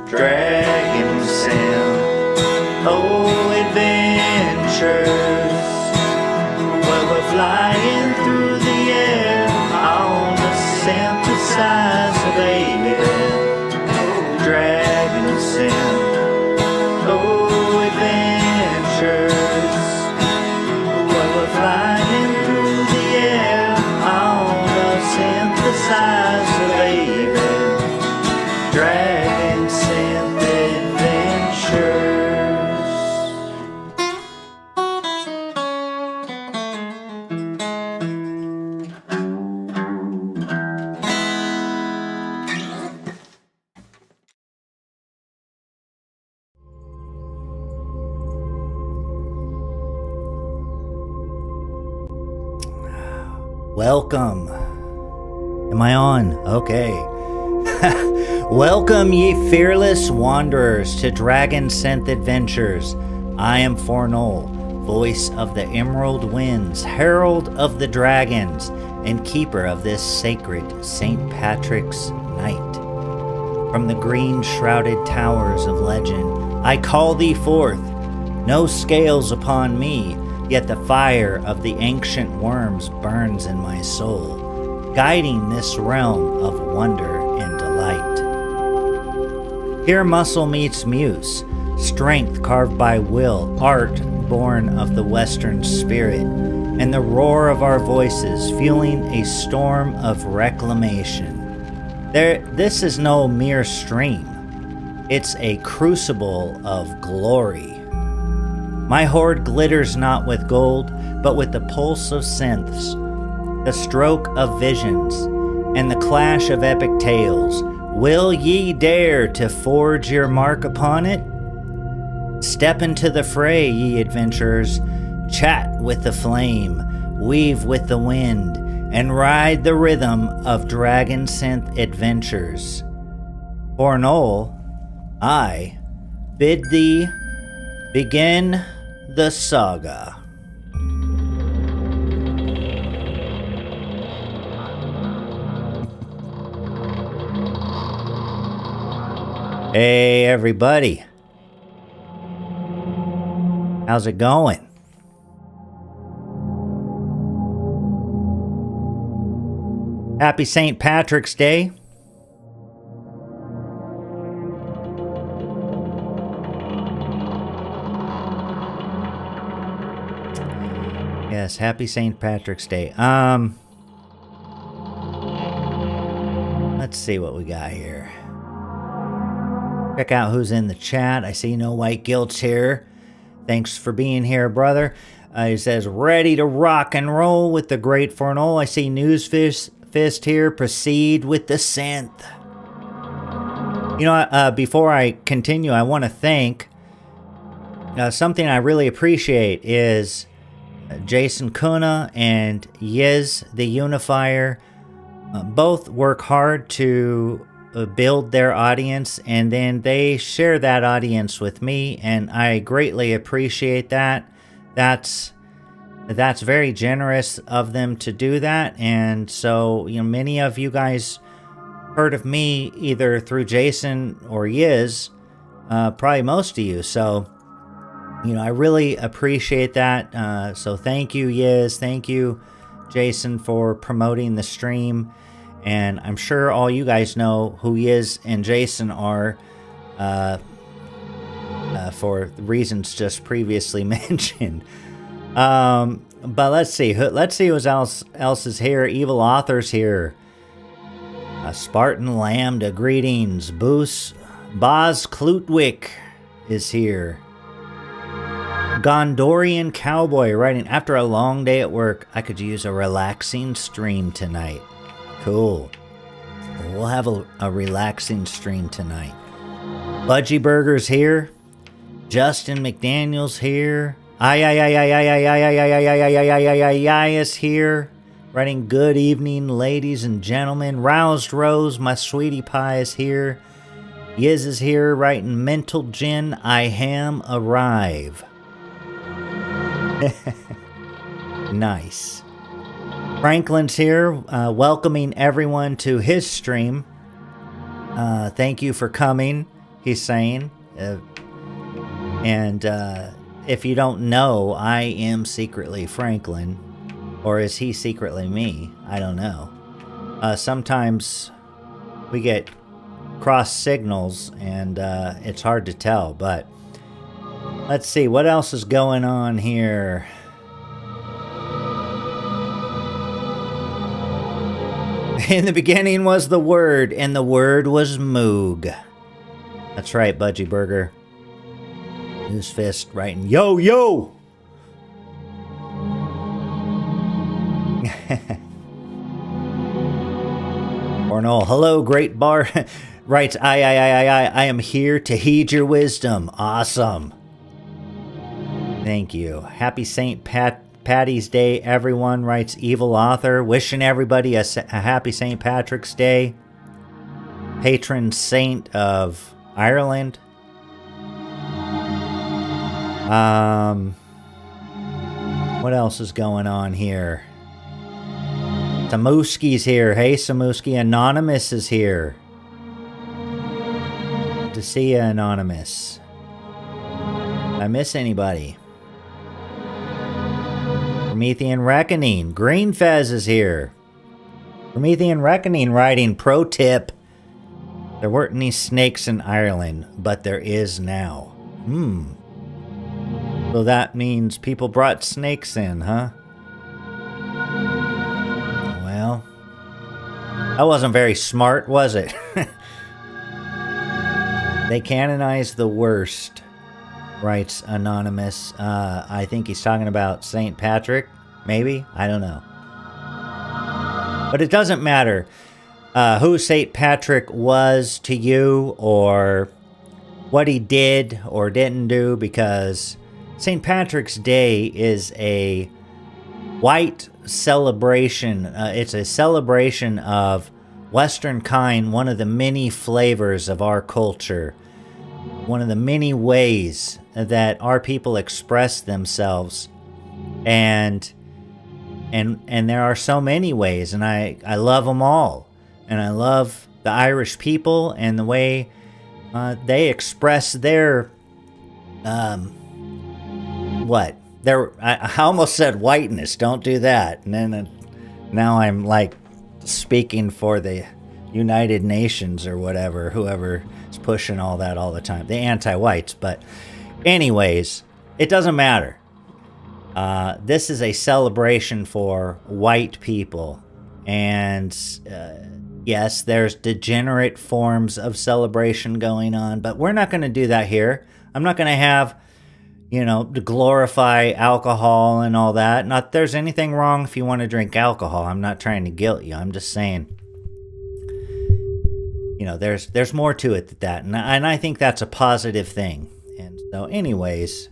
Dragonsynth Adventures. Well, we're flying through the air on the synthesizer, baby. Dragonsynth Adventures. Well, we're flying through the air on the synthesizer, baby. Dragonsynth Adventures. Welcome. Am I on? Okay. Welcome, ye fearless wanderers, to Dragonsynth Adventures. I am Fornull, voice of the Emerald Winds, herald of the dragons, and keeper of this sacred St. Patrick's night. From the green-shrouded towers of legend, I call thee forth. No scales upon me, yet the fire of the ancient worms burns in my soul, guiding this realm of wonder and delight. Here muscle meets muse, strength carved by will, art born of the western spirit, and the roar of our voices fueling a storm of reclamation. This is no mere stream. It's a crucible of glory. My hoard glitters not with gold, but with the pulse of synths, the stroke of visions, and the clash of epic tales. Will ye dare to forge your mark upon it? Step into the fray, ye adventurers, chat with the flame, weave with the wind, and ride the rhythm of Dragonsynth Adventures. Fornull, I bid thee begin the saga. Hey everybody, how's it going? Happy St. Patrick's Day. Yes, happy St. Patrick's Day. Let's see what we got here. Check out who's in the chat. I see No White Guilt's here. Thanks for being here, brother. He says, ready to rock and roll with the great Fornull. I see Newsfist here. Proceed with the synth. You know, before I continue, I want to thank something I really appreciate is Jason Kuna and Yiz the Unifier. Both work hard to build their audience, and then they share that audience with me, and I greatly appreciate that. That's very generous of them to do that. And so, you know, many of you guys heard of me either through Jason or Yiz, probably most of you. So, you know, I really appreciate that. So thank you, Yiz. Thank you, Jason, for promoting the stream. And I'm sure all you guys know who Yiz and Jason are for reasons just previously mentioned. But let's see. Who else is here. Evil Author's here. Spartan Lambda, greetings. Boz Klutwick is here. Gondorian Cowboy writing, after a long day at work, I could use a relaxing stream tonight. Cool. We'll have a relaxing stream tonight. Budgie Burger's here. Justin McDaniel's here. Is here. Writing, good evening, ladies and gentlemen. Roused Rose, my sweetie pie, is here. Yiz is here, writing, mental gin, I ham arrive. Nice. Franklin's here, welcoming everyone to his stream. Thank you for coming. he's saying. And if you don't know, I am secretly Franklin. Or is he secretly me? I don't know. Sometimes we get cross signals and it's hard to tell, but let's see what else is going on here. In the beginning was the Word, and the Word was Moog. That's right, Budgie Burger. News Fist writing, yo, yo! Fornull, hello, great bar. Writes, I am here to heed your wisdom. Awesome. Thank you. Happy St. Patty's Day, everyone, writes Evil Author. Wishing everybody a happy St. Patrick's Day. Patron saint of Ireland. What else is going on here? Samuski's here. Hey, Samuski. Anonymous is here. Good to see you, Anonymous. I miss anybody? Promethean Reckoning. Green Fez is here. Promethean Reckoning writing, pro tip. There weren't any snakes in Ireland, but there is now. So that means people brought snakes in, huh? Well, that wasn't very smart, was it? They canonized the worst, writes Anonymous. I think he's talking about St. Patrick, maybe? I don't know. But it doesn't matter who St. Patrick was to you or what he did or didn't do, because St. Patrick's Day is a white celebration. It's a celebration of Western kind, one of the many flavors of our culture, one of the many ways that our people express themselves. And there are so many ways, and I love them all. And I love the Irish people and the way they express their I almost said whiteness. Don't do that. And then now I'm like speaking for the United Nations or whatever, whoever is pushing all that all the time, the anti-whites. But anyways, it doesn't matter. This is a celebration for white people. And yes, there's degenerate forms of celebration going on, but we're not going to do that here. I'm not going to have, to glorify alcohol and all that. Not there's anything wrong if you want to drink alcohol. I'm not trying to guilt you. I'm just saying, there's more to it than that. And I think that's a positive thing. And so anyways,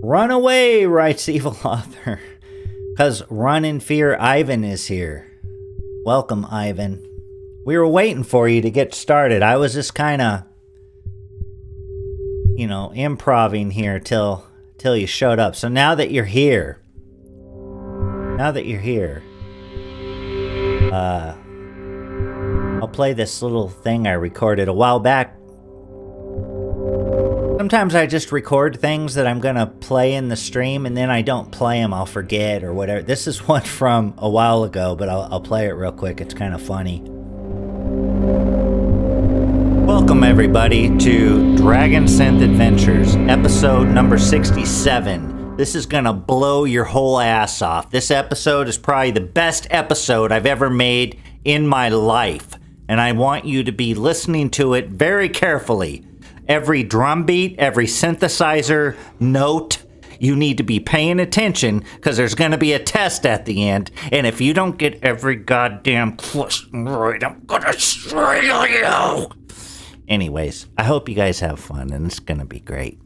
run away, writes Evil Author. Because run in fear, Ivan is here. Welcome, Ivan. We were waiting for you to get started. I was just kind of, improving here till you showed up. So now that you're here, I'll play this little thing I recorded a while back. Sometimes I just record things that I'm going to play in the stream, and then I don't play them. I'll forget or whatever. This is one from a while ago, but I'll play it real quick. It's kind of funny. Welcome, everybody, to Dragonsynth Adventures, episode number 67. This is going to blow your whole ass off. This episode is probably the best episode I've ever made in my life, and I want you to be listening to it very carefully. Every drum beat, every synthesizer note, you need to be paying attention, because there's going to be a test at the end, and if you don't get every goddamn question right, I'm going to strangle you! Anyways, I hope you guys have fun, and it's going to be great.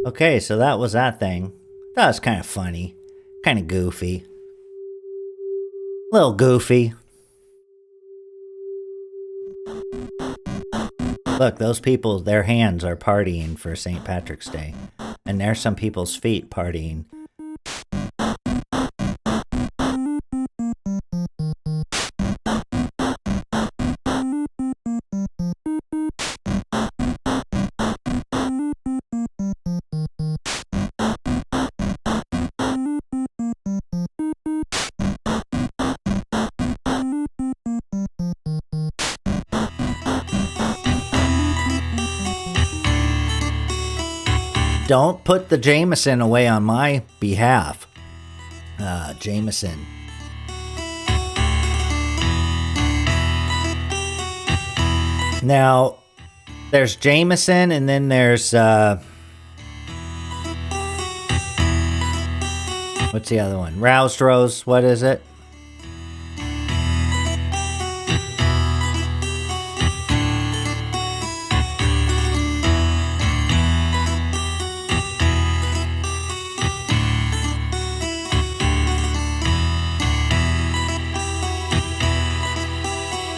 Okay, so that was that thing. That was kind of funny. Kind of goofy. A little goofy. Look, those people, their hands are partying for St. Patrick's Day. And there's some people's feet partying. don't put the Jameson away on my behalf. Jameson. Now, there's Jameson, and then there's, what's the other one? Roused Rose, what is it?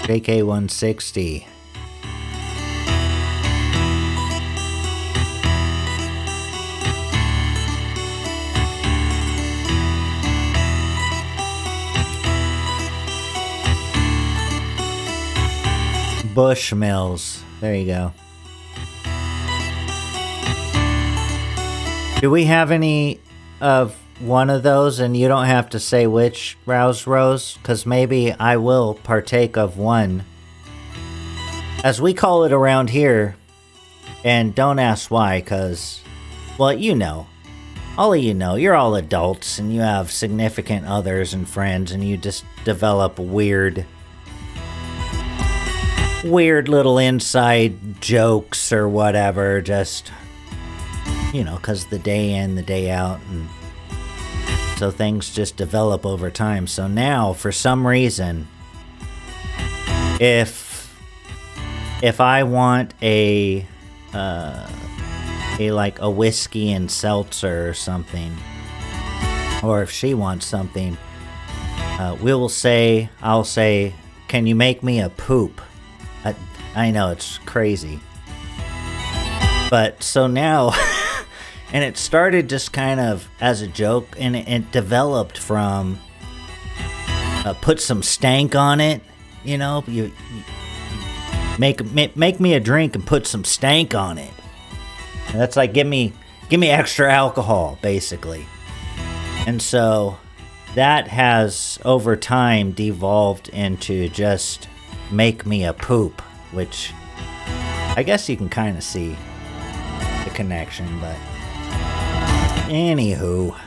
JK160. Bushmills. There you go. Do we have any of one of those? And you don't have to say which Roused Rose, because maybe I will partake of one. As we call it around here, and don't ask why, because, well, you know. All of you know, you're all adults, and you have significant others and friends, and you just develop weird little inside jokes or whatever, just, you know, because the day in, the day out, and so things just develop over time. So now, for some reason, if I want a whiskey and seltzer or something, or if she wants something, I'll say, can you make me a poop? I know, it's crazy. But so now, and it started just kind of as a joke, and it developed from put some stank on it, you know, you make me a drink and put some stank on it. And that's like give me extra alcohol, basically. And so that has over time devolved into just make me a poop, which I guess you can kind of see the connection, but anywho.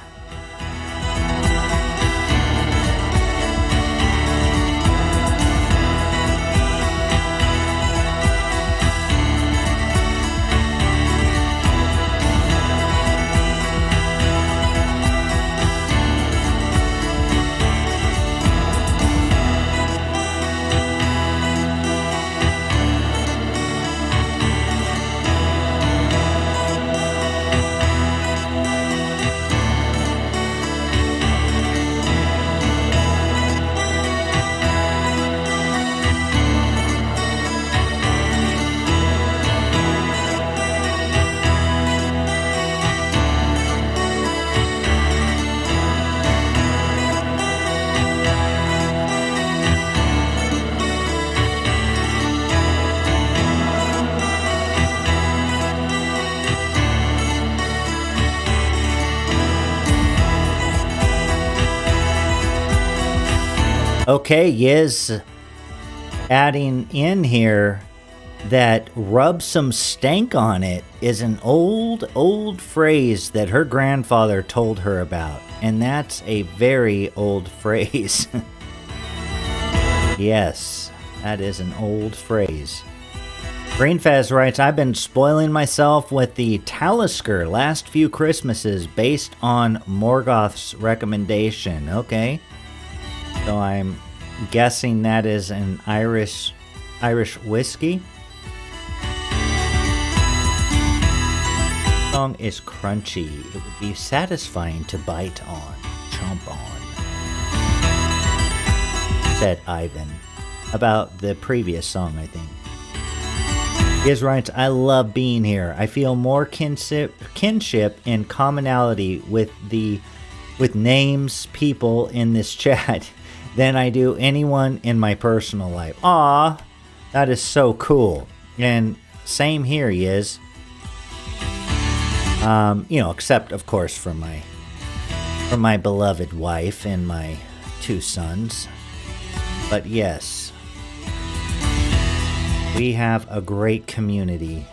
Okay, Yiz adding in here that rub some stank on it is an old phrase that her grandfather told her about. And that's a very old phrase. Yes, that is an old phrase. Greenfez writes, I've been spoiling myself with the Talisker last few Christmases based on Morgoth's recommendation. Okay. So I'm guessing that is an Irish whiskey. The song is crunchy. It would be satisfying to bite on, chomp on, said Ivan about the previous song, I think. Giz writes, I love being here. I feel more kinship and commonality with names, people in this chat than I do anyone in my personal life. Aw, that is so cool. And same here, Yiz. Except of course for my beloved wife and my 2 sons. But yes, we have a great community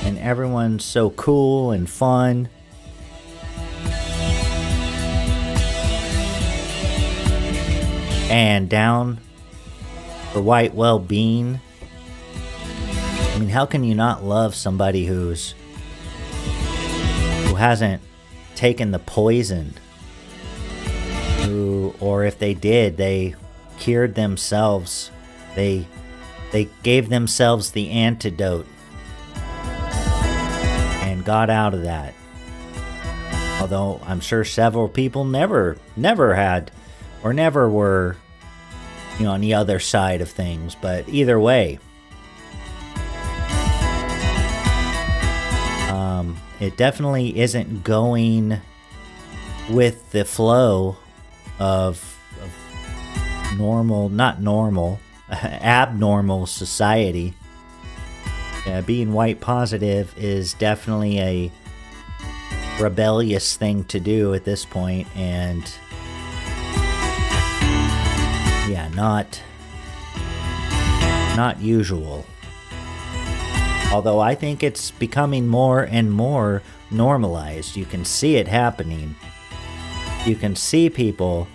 and everyone's so cool and fun. And down for white well-being. I mean, how can you not love somebody who hasn't taken the poison? Or if they did, they cured themselves. They gave themselves the antidote and got out of that. Although I'm sure several people never had or never were, on the other side of things. But either way, it definitely isn't going with the flow of abnormal society. Being white positive is definitely a rebellious thing to do at this point, and not usual. Although I think it's becoming more and more normalized. You can see it happening. You can see people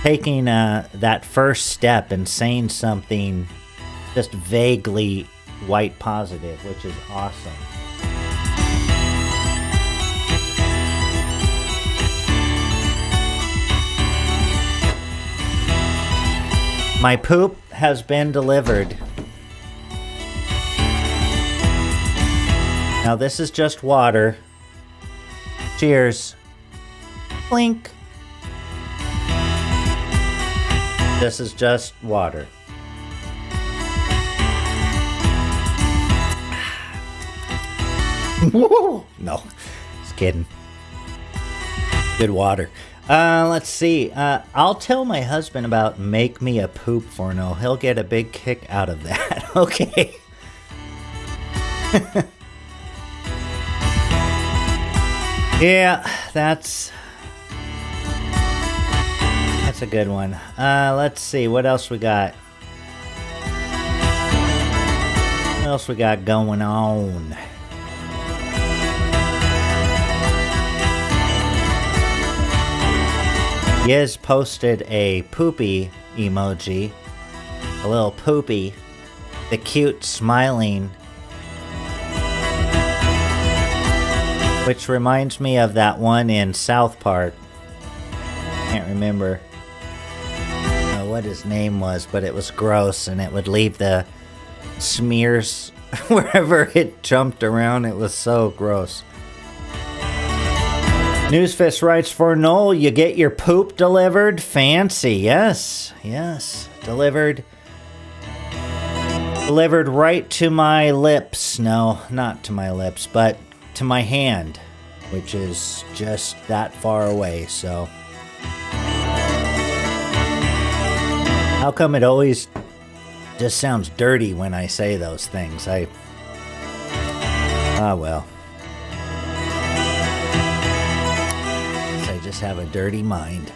taking that first step and saying something just vaguely white positive, which is awesome. My poop has been delivered. Now this is just water. Cheers. Clink. This is just water. No, just kidding. Good water. Let's see. I'll tell my husband about Make Me a Poop Fornull. He'll get a big kick out of that. Okay. Yeah, that's a good one. Let's see. What else we got? What else we got going on? Yiz posted a poopy emoji, a little poopy, the cute smiling, which reminds me of that one in South Park. Can't remember what his name was, but it was gross, and it would leave the smears wherever it jumped around. It was so gross. Newsfist writes, Fornull, you get your poop delivered? Fancy. Yes. Delivered right to my lips. No, not to my lips, but to my hand, which is just that far away. So how come it always just sounds dirty when I say those things? Well. Just have a dirty mind.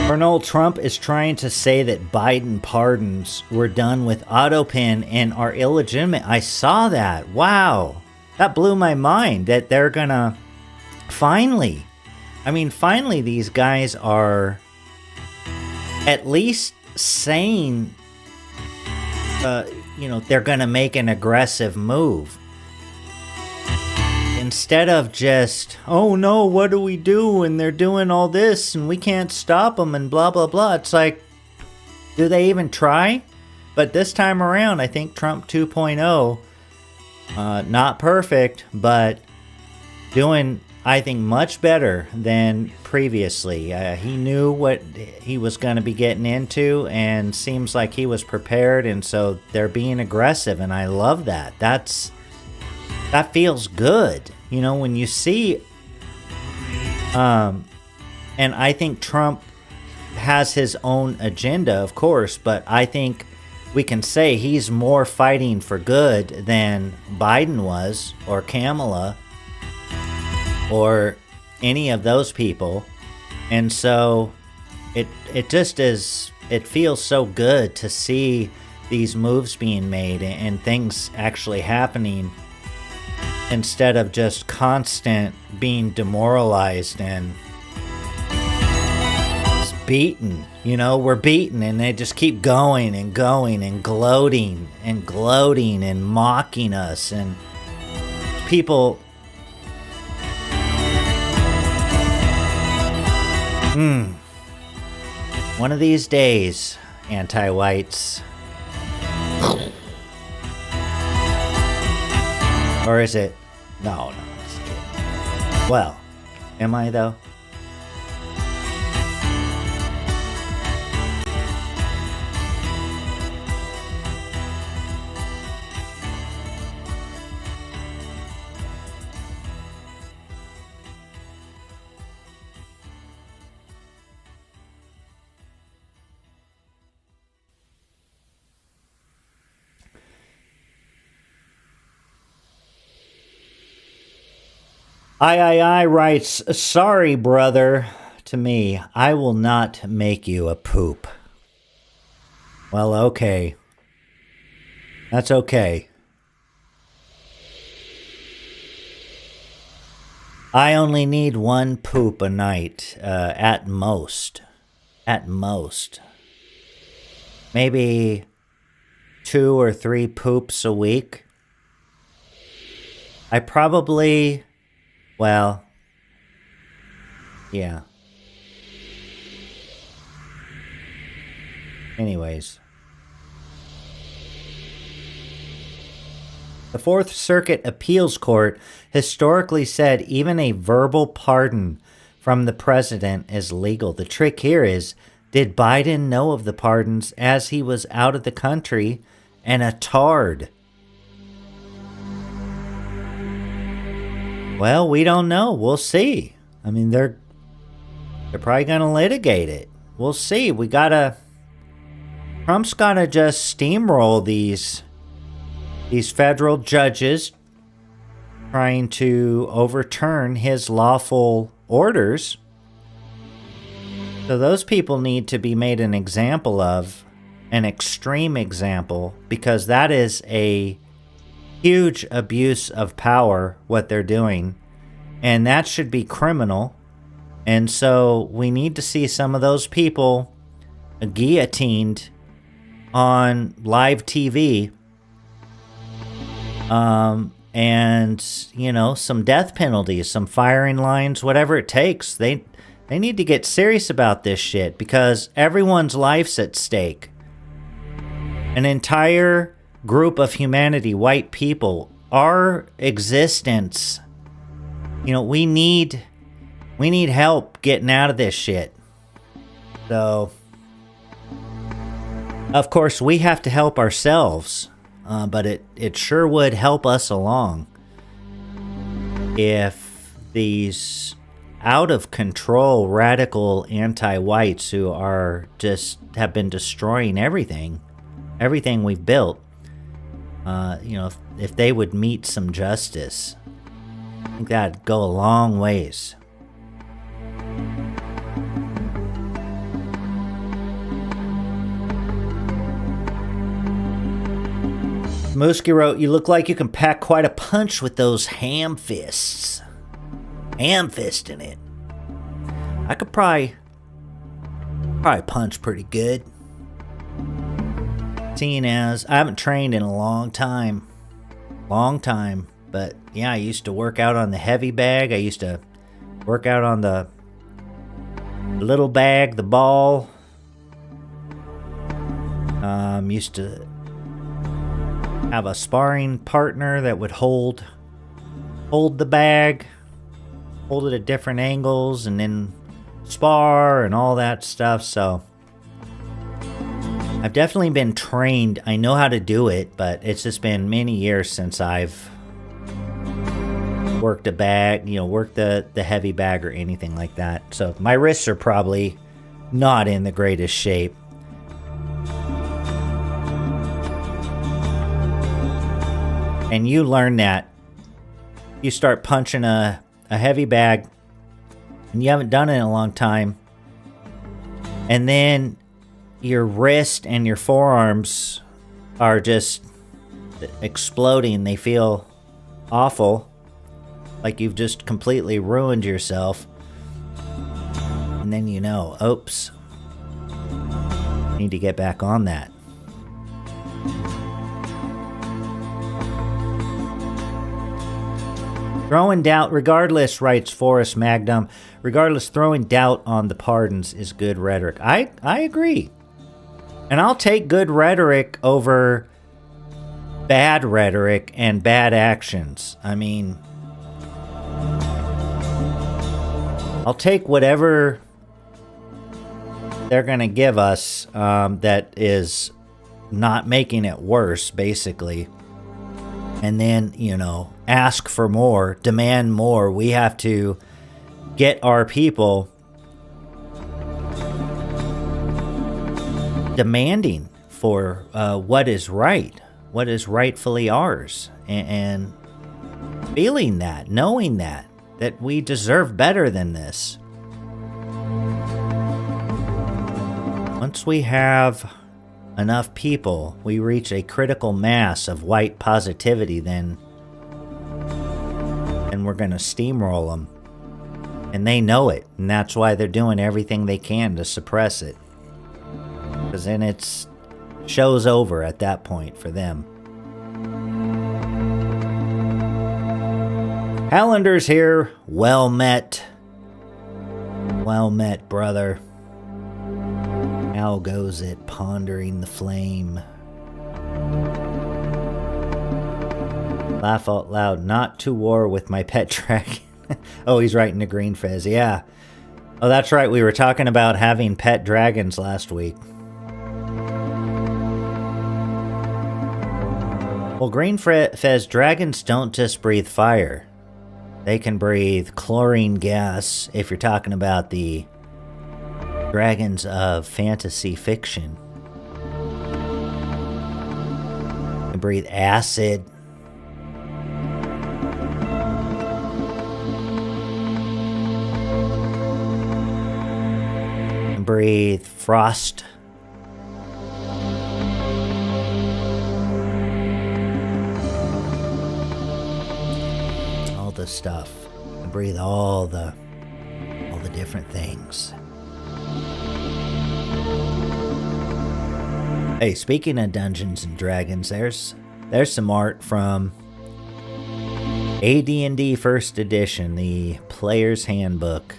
Donald Trump is trying to say that Biden pardons were done with autopin and are illegitimate. I saw that. Wow. That blew my mind that they're gonna finally these guys are at least saying they're gonna make an aggressive move. Instead of just, oh no, what do we do? And they're doing all this and we can't stop them and blah, blah, blah. It's like, do they even try? But this time around, I think Trump 2.0, not perfect, but doing, I think, much better than previously. He knew what he was going to be getting into and seems like he was prepared. And so they're being aggressive. And I love that. That feels good, when you see, and I think Trump has his own agenda, of course, but I think we can say he's more fighting for good than Biden was, or Kamala, or any of those people. And so it just is, it feels so good to see these moves being made and things actually happening, instead of just constant being demoralized and beaten. You know, we're beaten and they just keep going and going and gloating and mocking us, and people one of these days, anti-whites, or is it? No, just kidding. Well, am I though? I writes, sorry, brother, to me. I will not make you a poop. Well, okay. That's okay. I only need one poop a night, at most. At most. Maybe 2 or 3 poops a week. I probably... Well, yeah. Anyways. The Fourth Circuit Appeals Court historically said even a verbal pardon from the president is legal. The trick here is, did Biden know of the pardons as he was out of the country and a tard? Well, we don't know. We'll see. I mean, they're probably going to litigate it. We'll see. Trump's got to just steamroll these federal judges trying to overturn his lawful orders. So those people need to be made an example of, an extreme example, because that is a huge abuse of power, what they're doing, and that should be criminal. And so we need to see some of those people guillotined on live TV, and you know, some death penalties, some firing lines, whatever it takes. They need to get serious about this shit, because everyone's life's at stake. An entire group of humanity, white people, our existence, you know, we need help getting out of this shit. So of course we have to help ourselves, but it sure would help us along if these out of control radical anti-whites who are just have been destroying everything we've built, you know, if they would meet some justice, I think that'd go a long ways. Mooski wrote, you look like you can pack quite a punch with those ham fists. Ham fisting it. I could probably punch pretty good. Seeing as I haven't trained in a long time, but yeah, I used to work out on the heavy bag. I used to work out on the little bag, the ball. Used to have a sparring partner that would hold the bag, hold it at different angles, and then spar and all that stuff. So I've definitely been trained. I know how to do it, but it's just been many years since I've worked a bag, you know, worked the heavy bag or anything like that. So my wrists are probably not in the greatest shape. And you learn that. You start punching a heavy bag and you haven't done it in a long time. And then your wrist and your forearms are just exploding. They feel awful, like you've just completely ruined yourself. And then you know, oops, need to get back on that. Throwing doubt, regardless, writes Forrest Magnum, regardless, throwing doubt on the pardons is good rhetoric. I agree. And I'll take good rhetoric over bad rhetoric and bad actions. I mean, I'll take whatever they're going to give us that is not making it worse, basically. And then, you know, ask for more, demand more. We have to get our people demanding for what is right, what is rightfully ours, and feeling that, knowing that we deserve better than this. Once we have enough people, we reach a critical mass of white positivity, then we're going to steamroll them. And they know it, and that's why they're doing everything they can to suppress it. Because then it's show's over at that point for them. Hallender's here. Well met. Well met, brother. How goes it, pondering the flame? Laugh out loud, not to war with my pet dragon. Oh, he's writing to Green Fez, yeah. Oh, that's right, we were talking about having pet dragons last week. Well, Green Fez, dragons don't just breathe fire. They can breathe chlorine gas, if you're talking about the dragons of fantasy fiction. They breathe acid. And breathe frost. All the stuff. And breathe all the different things. Hey, speaking of Dungeons and Dragons, there's some art from AD&D First Edition, the Player's Handbook.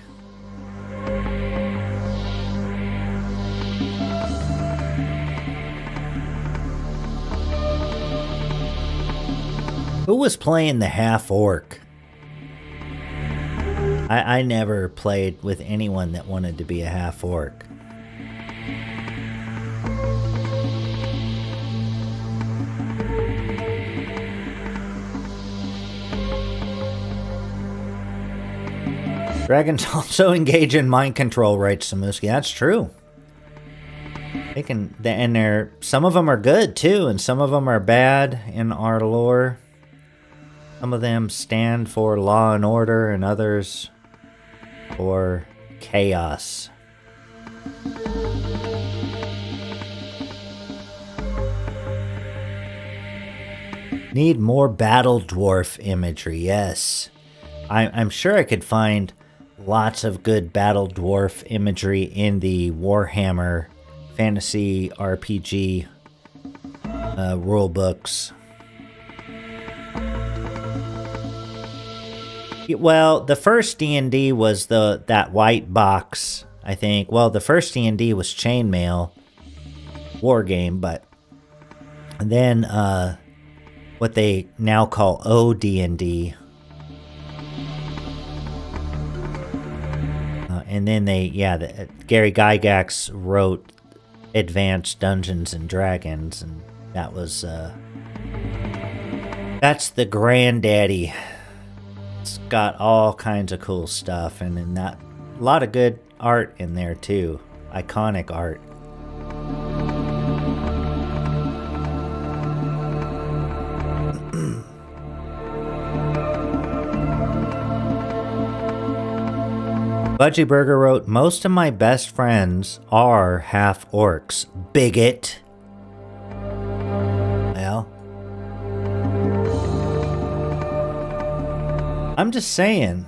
Who was playing the half-orc? I never played with anyone that wanted to be a half-orc. Dragons also engage in mind control, writes Samuski. That's true. They can, and some of them are good too, and some of them are bad in our lore. Some of them stand for law and order, and others for chaos. Need more battle dwarf imagery, yes. I'm sure I could find lots of good battle dwarf imagery in the Warhammer fantasy RPG rule books. Well, the first D&D was that white box, I think. Well, the first D&D was Chainmail war game, but then what they now call OD&D. And then Gary Gygax wrote Advanced Dungeons and Dragons, and that was that's the granddaddy. It's got all kinds of cool stuff, and then a lot of good art in there too. Iconic art. Budgie Burger wrote, most of my best friends are half orcs. Bigot. I'm just saying.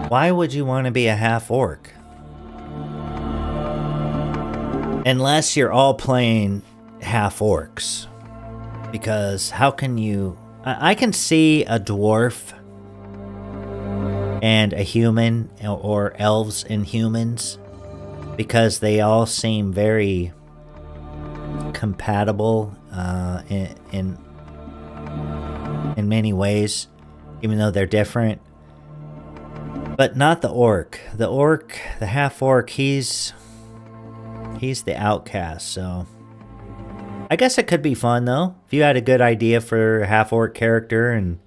Why would you want to be a half orc? Unless you're all playing half orcs. Because how can you... I can see a dwarf and a human, or elves and humans, because they all seem very compatible in many ways, even though they're different. But not the orc. The orc, the half orc, he's the outcast, so I guess it could be fun though. If you had a good idea for a half orc character and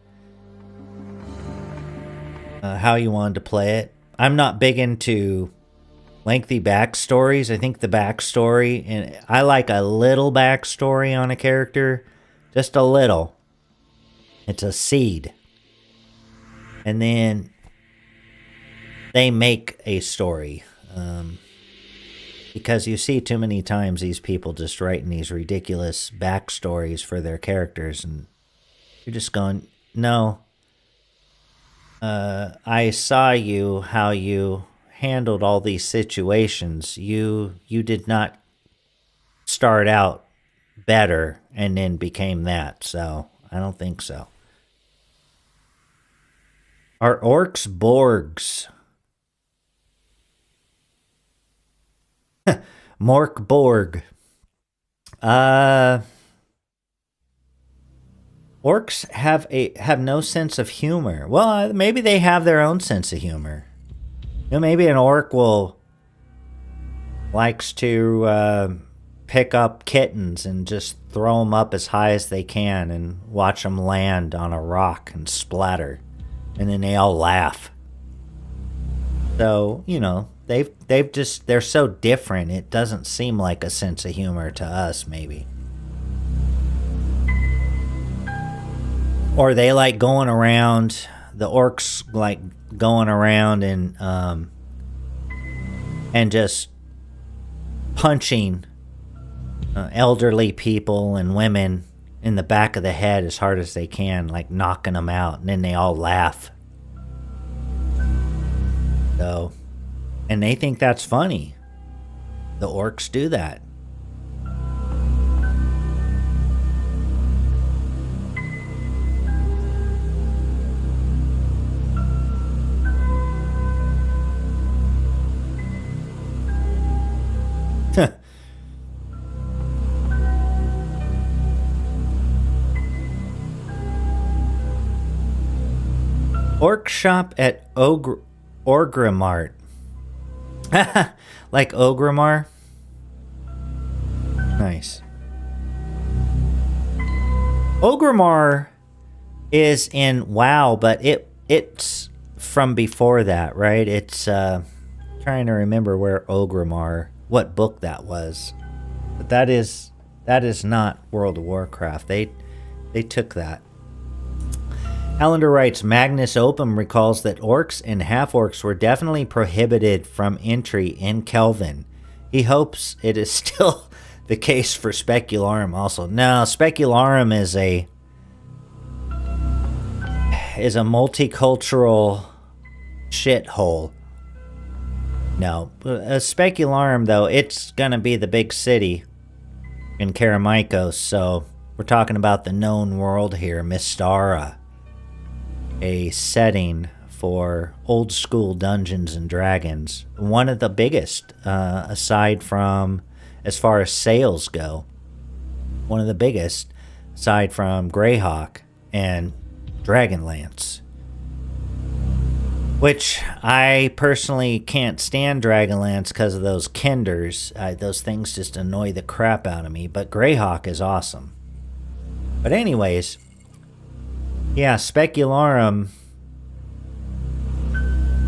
how you wanted to play it. I'm not big into lengthy backstories. I think the backstory, and I like a little backstory on a character, just a little. It's a seed. And then they make a story. Because you see too many times these people just writing these ridiculous backstories for their characters, and you're just going, no. I saw you, how you handled all these situations. You did not start out better and then became that, so I don't think so. Are orcs Borgs? Mork Borg. Orcs have no sense of humor. Well, maybe they have their own sense of humor. You know, maybe an orc likes to pick up kittens and just throw them up as high as they can and watch them land on a rock and splatter, and then they all laugh. So, you know, they're so different. It doesn't seem like a sense of humor to us, maybe. Or they like going around, the orcs like going around and just punching elderly people and women in the back of the head as hard as they can, like knocking them out, and then they all laugh. So, and they think that's funny. The orcs do that. Orc shop at Orgrimmar. Like Orgrimmar? Nice. Orgrimmar is in WoW, but it's from before that, right? It's trying to remember where Orgrimmar, what book that was. But that is not World of Warcraft. They took that. Allender writes, Magnus Opum recalls that orcs and half-orcs were definitely prohibited from entry in Kelvin. He hopes it is still the case for Specularum also. No, Specularum is a multicultural shithole. No, Specularum, though, it's gonna be the big city in Karameikos, so we're talking about the known world here, Mystara. A setting for old school Dungeons and Dragons. One of the biggest, aside from, as far as sales go, one of the biggest, aside from Greyhawk and Dragonlance. Which I personally can't stand Dragonlance because of those kinders. Those things just annoy the crap out of me, but Greyhawk is awesome. But anyways, yeah, Specularum,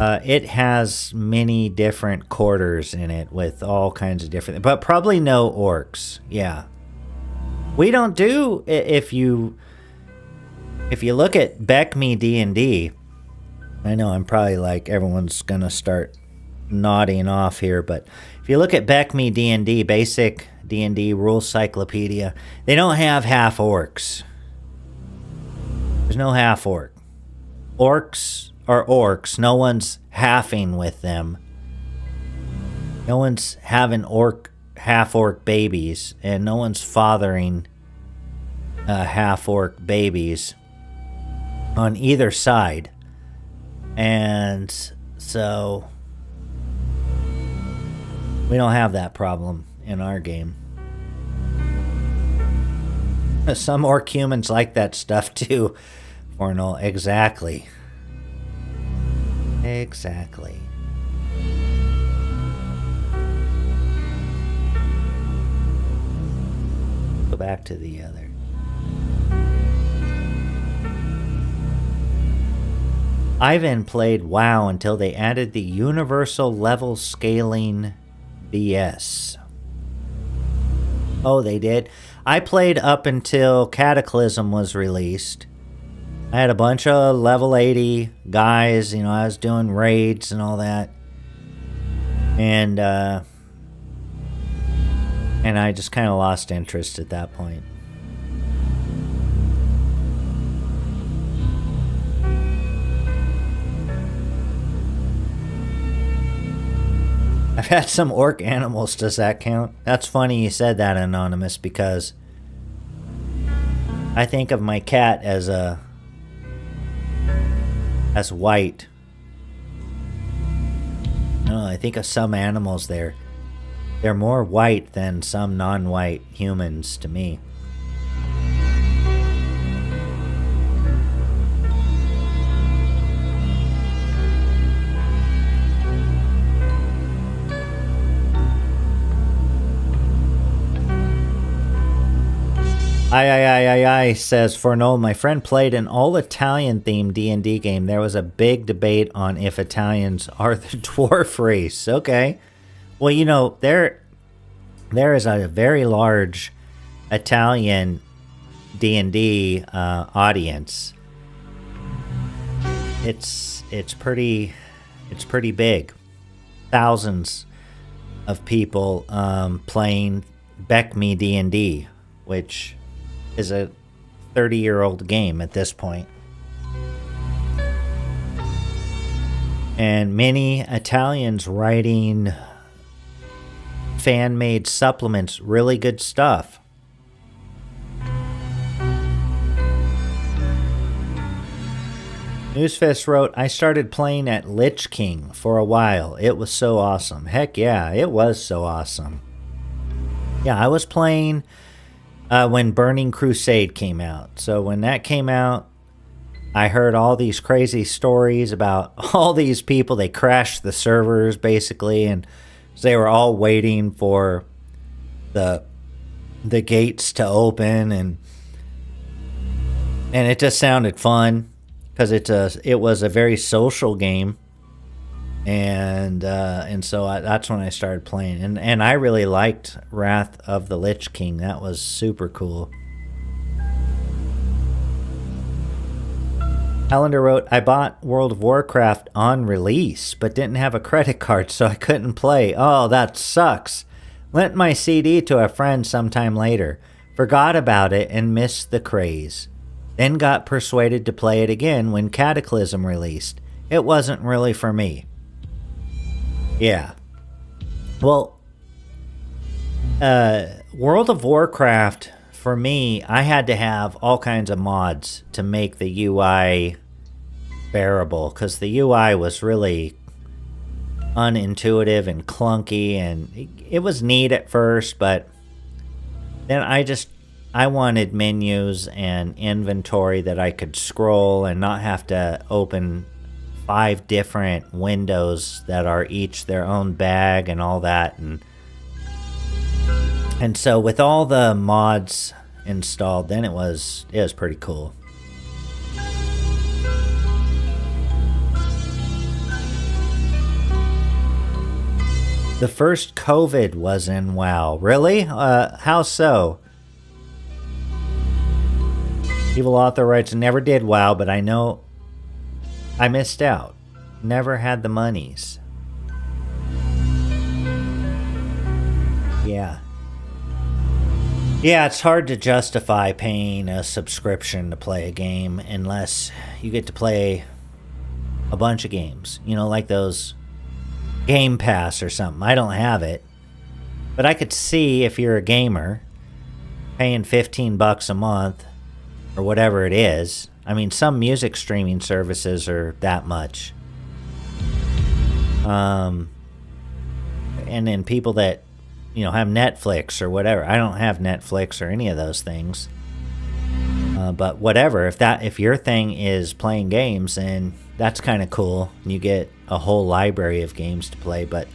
it has many different quarters in it with all kinds of different, but probably no orcs. Yeah, we don't do, if you look at Beck Me D&D, I know I'm probably like everyone's gonna start nodding off here, but if you look at Beck Me D&D, basic D&D rule cyclopedia, they don't have half orcs. There's no half orc. Orcs are orcs. No one's halving with them. No one's having half orc babies, and no one's fathering half orc babies on either side. And so we don't have that problem in our game. Some orc humans like that stuff too. Fornull, exactly. Exactly. Go back to the other. Ivan played WoW until they added the universal level scaling BS. Oh, they did? I played up until Cataclysm was released. I had a bunch of level 80 guys, you know, I was doing raids and all that. And I just kind of lost interest at that point. I've had some orc animals, does that count? That's funny you said that, Anonymous, because I think of my cat as white. No, I think of some animals they're more white than some non-white humans to me. I says Fornull, my friend played an all-Italian themed D&D game. There was a big debate on if Italians are the dwarf race. Okay. Well, you know, there is a very large Italian D&D audience. It's pretty big. Thousands of people playing Beck Me D&D, which is a 30-year-old game at this point. And many Italians writing fan-made supplements, really good stuff. Newsfist wrote, I started playing at Lich King for a while. It was so awesome. Heck yeah, it was so awesome. Yeah, I was playing when Burning Crusade came out. So when that came out, I heard all these crazy stories about all these people. They crashed the servers, basically, and they were all waiting for the gates to open, and it just sounded fun because it was a very social game, and so that's when I started playing, and I really liked Wrath of the Lich King. That was super cool. Allender wrote, I bought World of Warcraft on release, but didn't have a credit card, so I couldn't play. Oh, that sucks. Lent my CD to a friend sometime later. Forgot about it and missed the craze. Then got persuaded to play it again when Cataclysm released. It wasn't really for me. Yeah. Well, World of Warcraft, for me, I had to have all kinds of mods to make the UI bearable, because the UI was really unintuitive and clunky, and it was neat at first, but then I wanted menus and inventory that I could scroll and not have to open 5 different windows that are each their own bag and all that, and so with all the mods installed, then it was pretty cool. The first COVID was in WoW. Really? How so? Evil Author writes, never did WoW, but I know I missed out. Never had the monies. Yeah. Yeah, it's hard to justify paying a subscription to play a game unless you get to play a bunch of games. You know, like those Game Pass or something. I don't have it. But I could see if you're a gamer paying $15 a month or whatever it is. I mean, some music streaming services are that much. And then people that, you know, have Netflix or whatever. I don't have Netflix or any of those things. But whatever, if your thing is playing games, then that's kind of cool. You get a whole library of games to play, but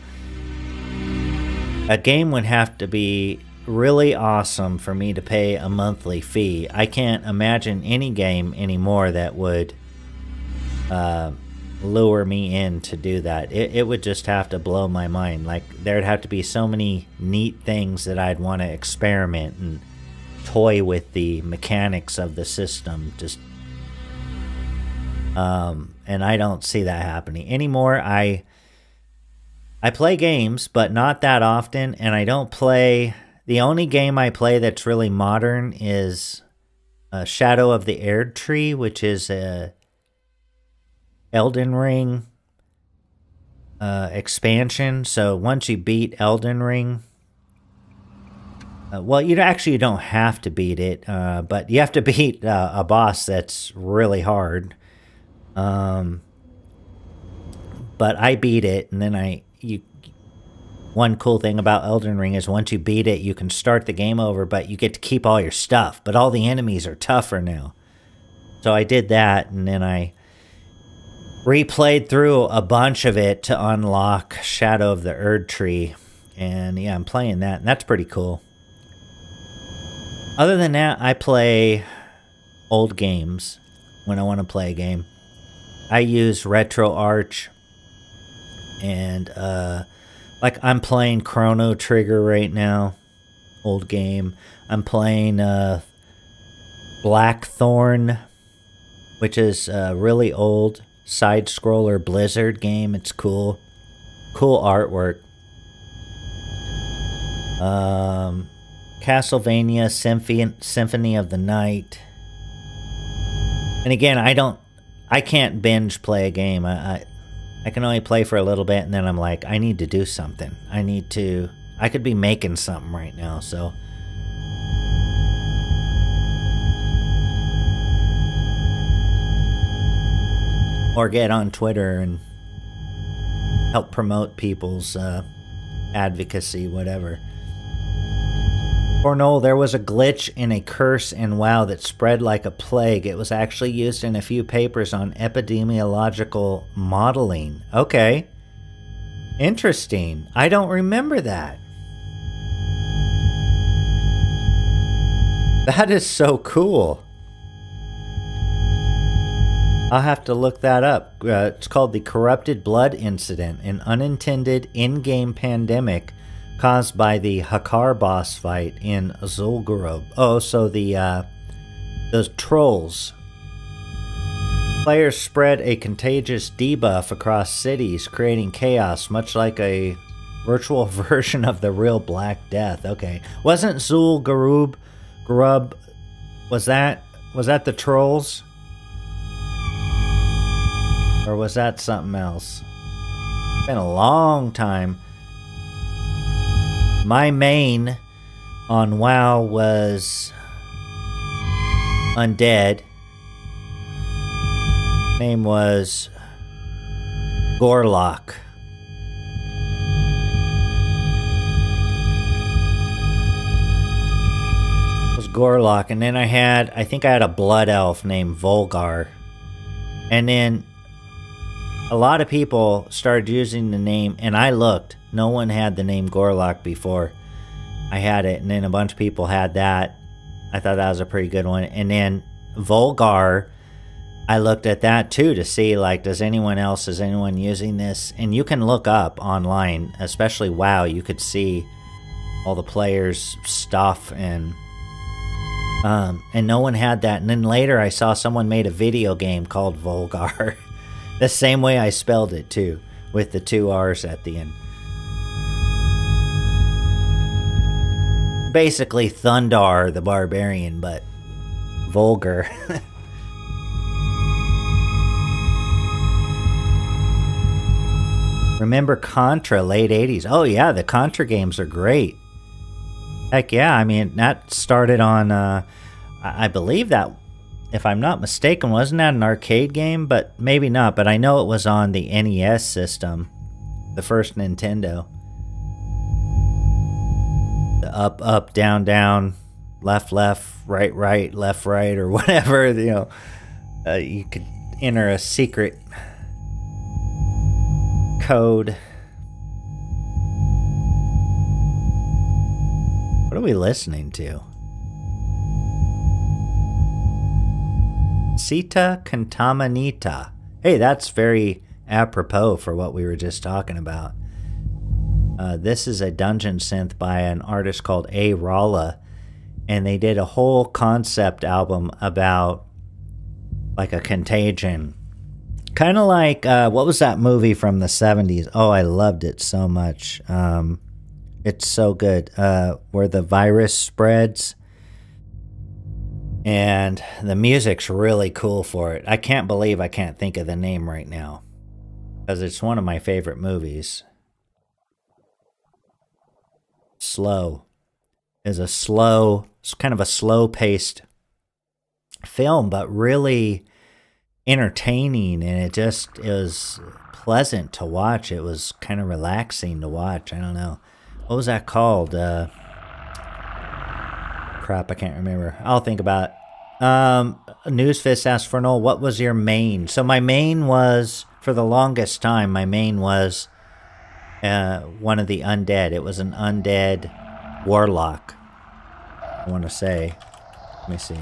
a game would have to be really awesome for me to pay a monthly fee. I can't imagine any game anymore that would lure me in to do that. It would just have to blow my mind. Like, there'd have to be so many neat things that I'd want to experiment and toy with the mechanics of the system. Just and I don't see that happening anymore. I play games, but not that often, and I don't play. The only game I play that's really modern is Shadow of the Erdtree, which is a Elden Ring expansion. So once you beat Elden Ring, well, you don't have to beat it, but you have to beat a boss that's really hard. But I beat it, and then one cool thing about Elden Ring is once you beat it, you can start the game over, but you get to keep all your stuff. But all the enemies are tougher now. So I did that, and then I replayed through a bunch of it to unlock Shadow of the Erdtree. And yeah, I'm playing that, and that's pretty cool. Other than that, I play old games when I want to play a game. I use RetroArch, and like I'm playing Chrono Trigger right now, old game. I'm playing Blackthorn, which is a really old side-scroller Blizzard game. It's cool. Cool artwork. Castlevania Symphony of the Night. And again, I can't binge play a game. I can only play for a little bit, and then I'm like, I need to do something. I could be making something right now, so. Or get on Twitter and help promote people's advocacy, whatever. Fornull, there was a glitch in a curse in WoW that spread like a plague. It was actually used in a few papers on epidemiological modeling. Okay. Interesting. I don't remember that. That is so cool. I'll have to look that up. It's called the Corrupted Blood Incident, an unintended in-game pandemic caused by the Hakar boss fight in Zul'Gurub. Oh, so those trolls. Players spread a contagious debuff across cities, creating chaos, much like a virtual version of the real Black Death. Okay, wasn't Zul'Gurub? Was that the trolls? Or was that something else? It's been a long time. My main on WoW was Undead. Name was Gorlock. It was Gorlock, and then I think I had a blood elf named Volgar. And then a lot of people started using the name, and I looked. No one had the name Gorlock before I had it, and then a bunch of people had that. I thought that was a pretty good one. And then Volgar, I looked at that too to see, like, is anyone using this? And you can look up online, especially WoW. You could see all the players' stuff, and no one had that. And then later I saw someone made a video game called Volgar. The same way I spelled it too, with the 2 R's at the end. Basically Thundar the Barbarian, but vulgar. Remember Contra, late 80s? Oh yeah, the Contra games are great. Heck yeah, I mean, that started on, I believe that, if I'm not mistaken, wasn't that an arcade game? But maybe not, but I know it was on the NES system, the first Nintendo. The up, up, down, down, left, left, right, right, left, right, or whatever, you know, you could enter a secret code. What are we listening to? Sita Contaminita. Hey, that's very apropos for what we were just talking about. This is a dungeon synth by an artist called A. Ralla, and they did a whole concept album about like a contagion. Kind of like, what was that movie from the 70s? Oh, I loved it so much. It's so good. Where the virus spreads. And the music's really cool for it. I can't believe I can't think of the name right now, because it's one of my favorite movies. Slow is a slow, it's kind of a slow-paced film, but really entertaining, and it just is pleasant to watch. It was kind of relaxing to watch. I don't know. What was that called? Crap, I can't remember. I'll think about it. Newsfist asked Fornull, what was your main? So my main was, for the longest time, my main was one of the undead. It was an undead warlock, I want to say. Let me see.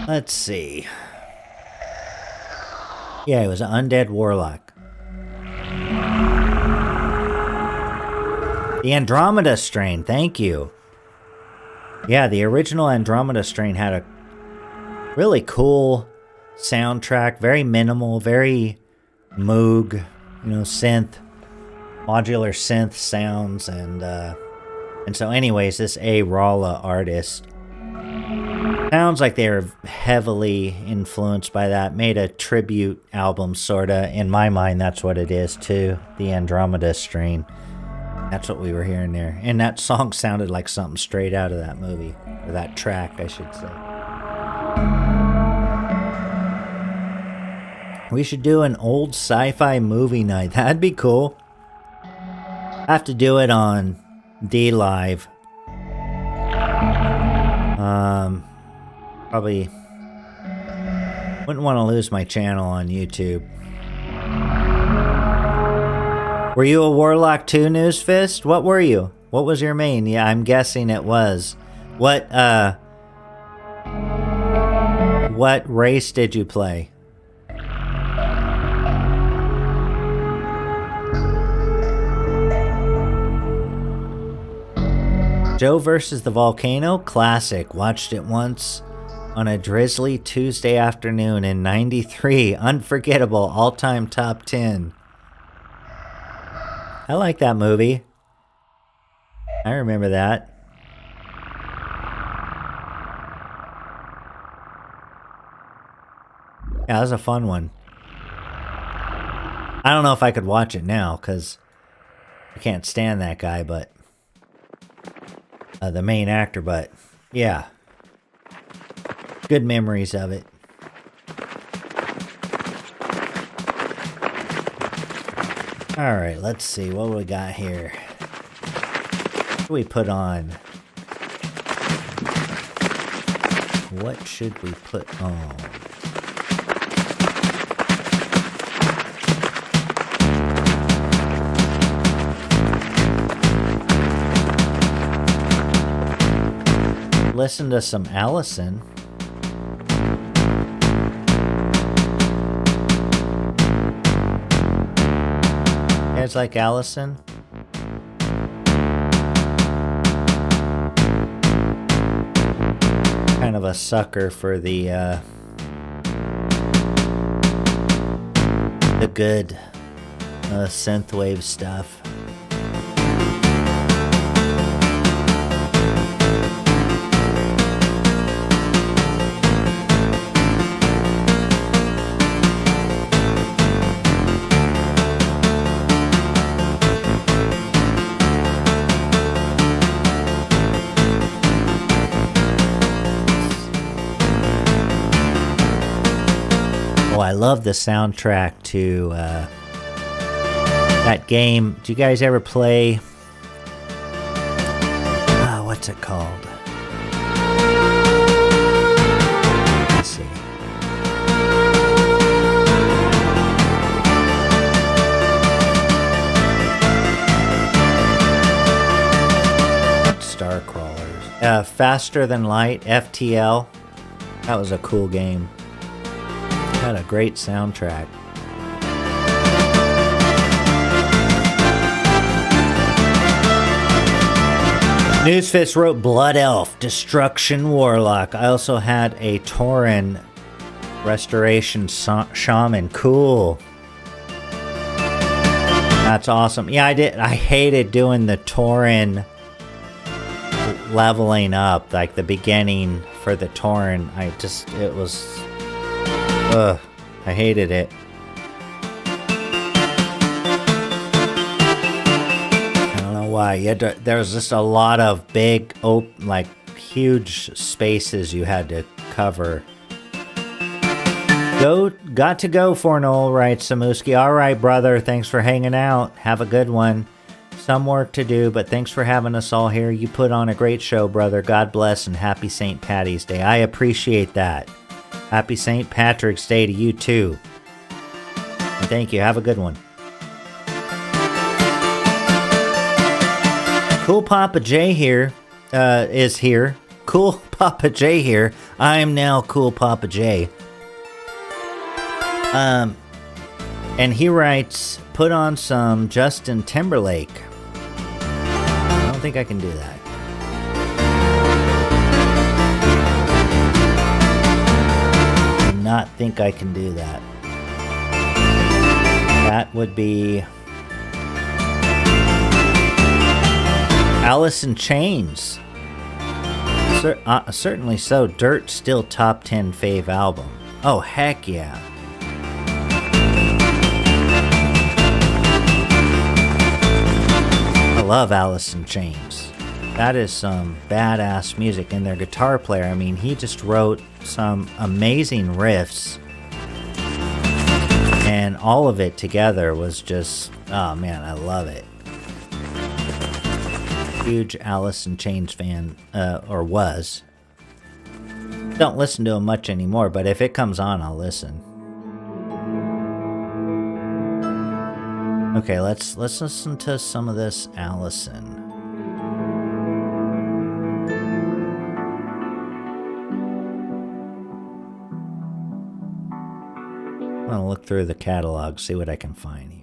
Let's see. Yeah, it was an undead warlock. The Andromeda strain, thank you. Yeah, the original Andromeda strain had a really cool soundtrack, very minimal, very Moog, you know, synth, modular synth sounds, and so anyways, this A. Ralla artist sounds like they're heavily influenced by that, made a tribute album, sorta. In my mind, that's what it is, too, the Andromeda strain. That's what we were hearing there. And that song sounded like something straight out of that movie. Or that track, I should say. We should do an old sci-fi movie night. That'd be cool. Have to do it on D-Live. Probably wouldn't want to lose my channel on YouTube. Were you a Warlock too, Newsfist? What were you? What was your main? Yeah, I'm guessing it was. What race did you play? Joe versus the Volcano? Classic. Watched it once on a drizzly Tuesday afternoon in '93. Unforgettable. All-time top 10. I like that movie. I remember that. Yeah, that was a fun one. I don't know if I could watch it now, because I can't stand that guy, but... the main actor, but... Yeah. Good memories of it. Alright, let's see. What do we got here? What do we put on? What should we put on? Listen to some Allison. It's like Allison. Kind of a sucker for the good synthwave stuff. I love the soundtrack to that game. Do you guys ever play? What's it called? Let's see. Star Crawlers. Faster Than Light, FTL. That was a cool game. Had a great soundtrack. Newsfist wrote Blood Elf, Destruction Warlock. I also had a Tauren Restoration Shaman. Cool. That's awesome. Yeah, I did. I hated doing the Tauren leveling up, like the beginning for the Tauren. It was, I hated it. Why? There was just a lot of big, like huge spaces you had to cover. Got to go, Fornull, writes Samuski. All right, brother. Thanks for hanging out. Have a good one. Some work to do, but thanks for having us all here. You put on a great show, brother. God bless and happy St. Patty's Day. I appreciate that. Happy St. Patrick's Day to you, too. And thank you. Have a good one. Cool Papa J here is here. Cool Papa J here. I am now Cool Papa J. And he writes, put on some Justin Timberlake. I don't think I can do that. I do not think I can do that. That would be Alice in Chains. Certainly so. Dirt still top 10 fave album. Oh, heck yeah. I love Alice in Chains. That is some badass music. And their guitar player, I mean, he just wrote some amazing riffs. And all of it together was just, oh man, I love it. Huge Alice in Chains fan, or was. Don't listen to him much anymore, but if it comes on, I'll listen. Okay, let's listen to some of this Allison. I'm gonna look through the catalog, see what I can find here.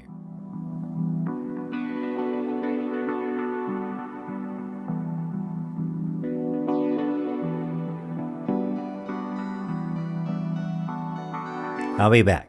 I'll be back.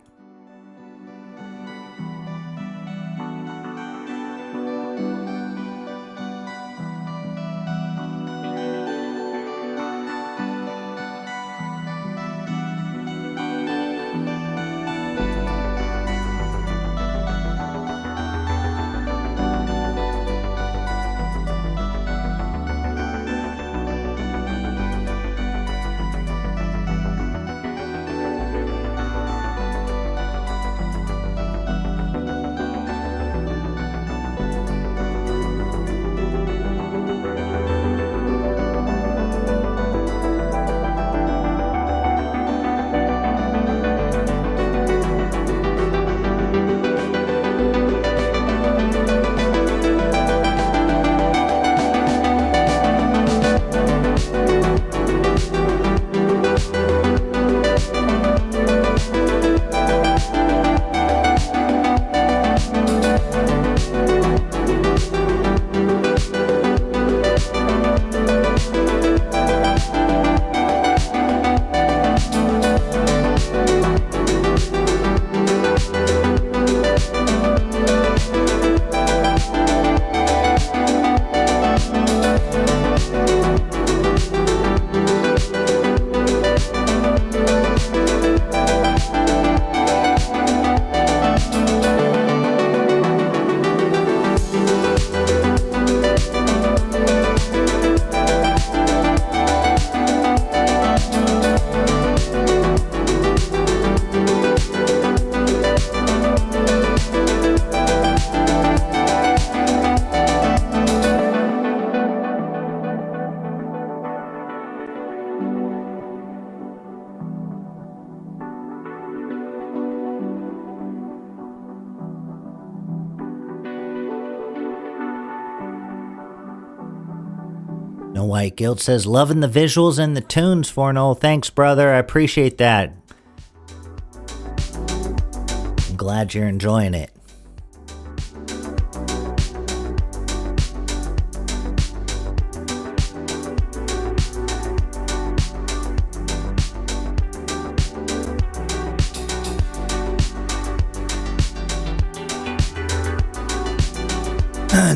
White Guild says, loving the visuals and the tunes, Fornull. Thanks, brother. I appreciate that. I'm glad you're enjoying it.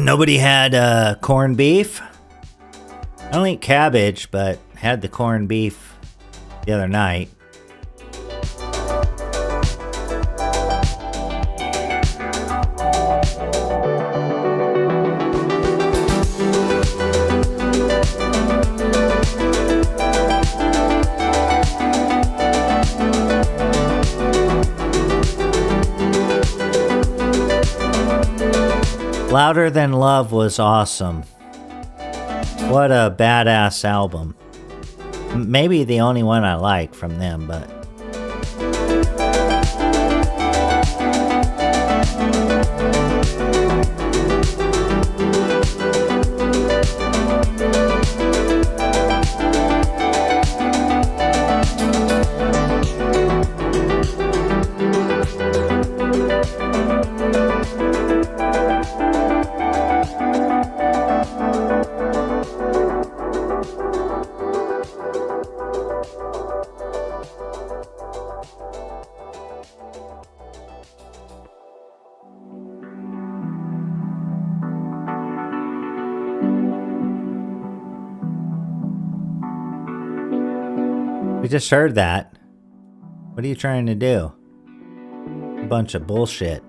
Nobody had corned beef. I don't eat cabbage, but had the corned beef the other night. Louder Than Love was awesome. What a badass album. Maybe the only one I like from them, but... We just heard that. What are you trying to do? A bunch of bullshit.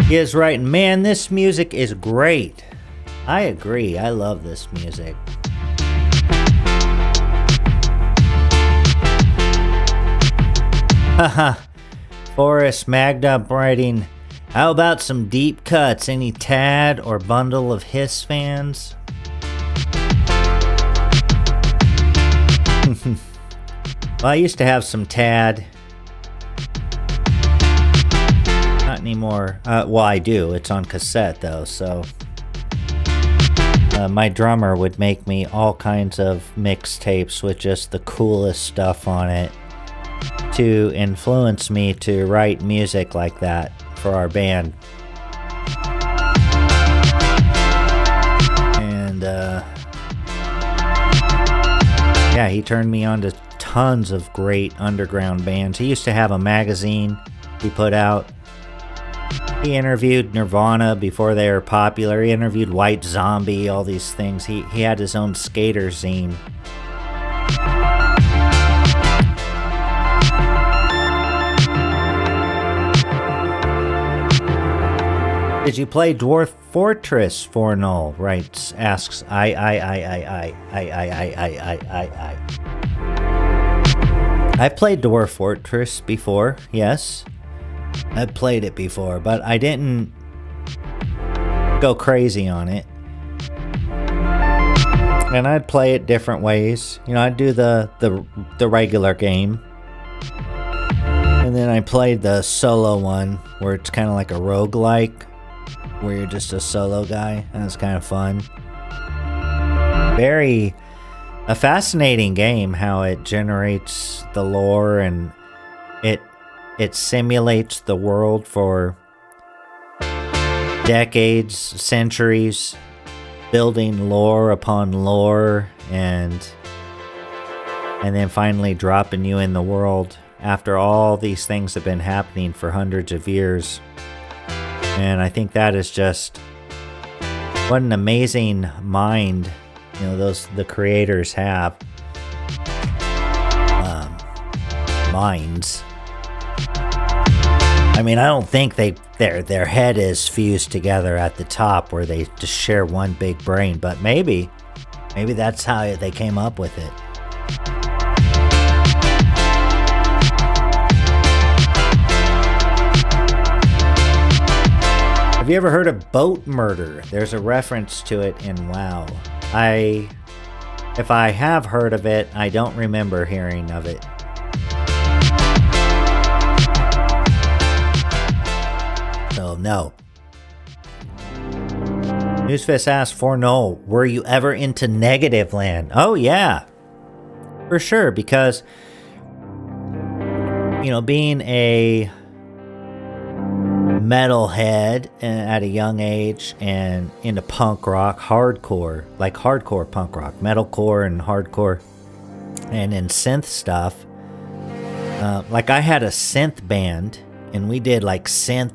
He is right. Man, this music is great. I agree. I love this music. Haha. Forrest Magda writing, how about some deep cuts? Any Tad or Bundle of Hiss fans? Well, I used to have some Tad. Not anymore. Well, I do. It's on cassette, though, so... my drummer would make me all kinds of mixtapes with just the coolest stuff on it to influence me to write music like that for our band. And, yeah, he turned me on to tons of great underground bands. He used to have a magazine he put out. He interviewed Nirvana before they were popular. He interviewed White Zombie, all these things. He had his own skater zine. Did you play Dwarf Fortress? Fornull writes, asks, I. I've played Dwarf Fortress before, yes. I've played it before, but I didn't go crazy on it. And I'd play it different ways. You know, I'd do the regular game. And then I played the solo one, where it's kind of like a roguelike, where you're just a solo guy. And it's kind of fun. A fascinating game, how it generates the lore and it simulates the world for decades, centuries, building lore upon lore, and then finally dropping you in the world after all these things have been happening for hundreds of years. And I think that is just what an amazing mind, you know, the creators have. Minds. I mean, I don't think their head is fused together at the top where they just share one big brain, but maybe that's how they came up with it. Have you ever heard of boat murder? There's a reference to it in WoW. If I have heard of it, I don't remember hearing of it. So, no. Newsfist asks, Fornull, were you ever into Negative Land? Oh, yeah. For sure, because, you know, being a metalhead at a young age and into punk rock, hardcore punk rock, metalcore and hardcore, and in synth stuff. Like I had a synth band and we did like synth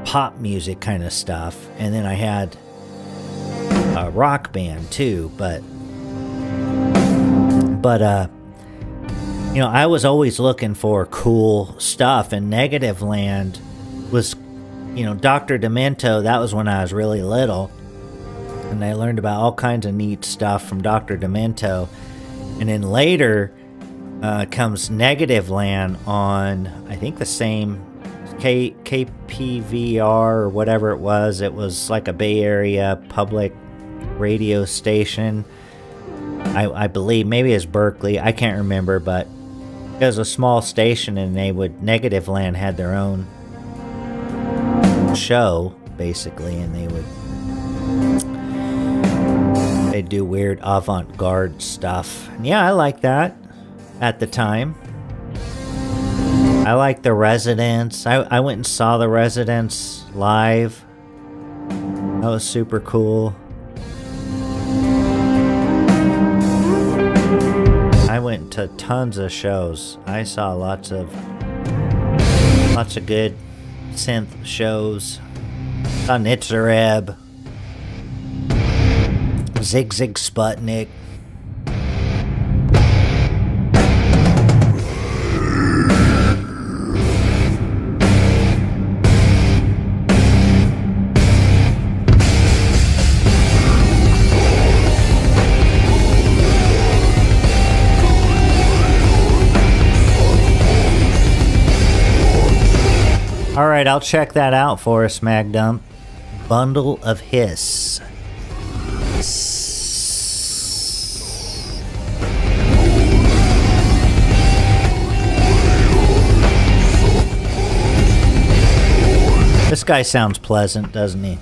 pop music kind of stuff, and then I had a rock band too, but you know, I was always looking for cool stuff, and Negative Land was, you know, Dr. Demento. That was when I was really little, and I learned about all kinds of neat stuff from Dr. Demento. And then later comes Negative Land on, I think, the same KPVR or whatever it was. It was like a Bay Area public radio station. I believe maybe it's Berkeley. I can't remember, but it was a small station, and Negative Land had their own show basically, and they'd do weird avant-garde stuff. And yeah, I liked that at the time. I liked the Residents. I went and saw the Residents live. That was super cool. I went to tons of shows. I saw lots of good synth shows. Saw Nitzareb, Zig Zig Sputnik. Alright, I'll check that out for us, Magdump. Bundle of Hiss. This guy sounds pleasant, doesn't he?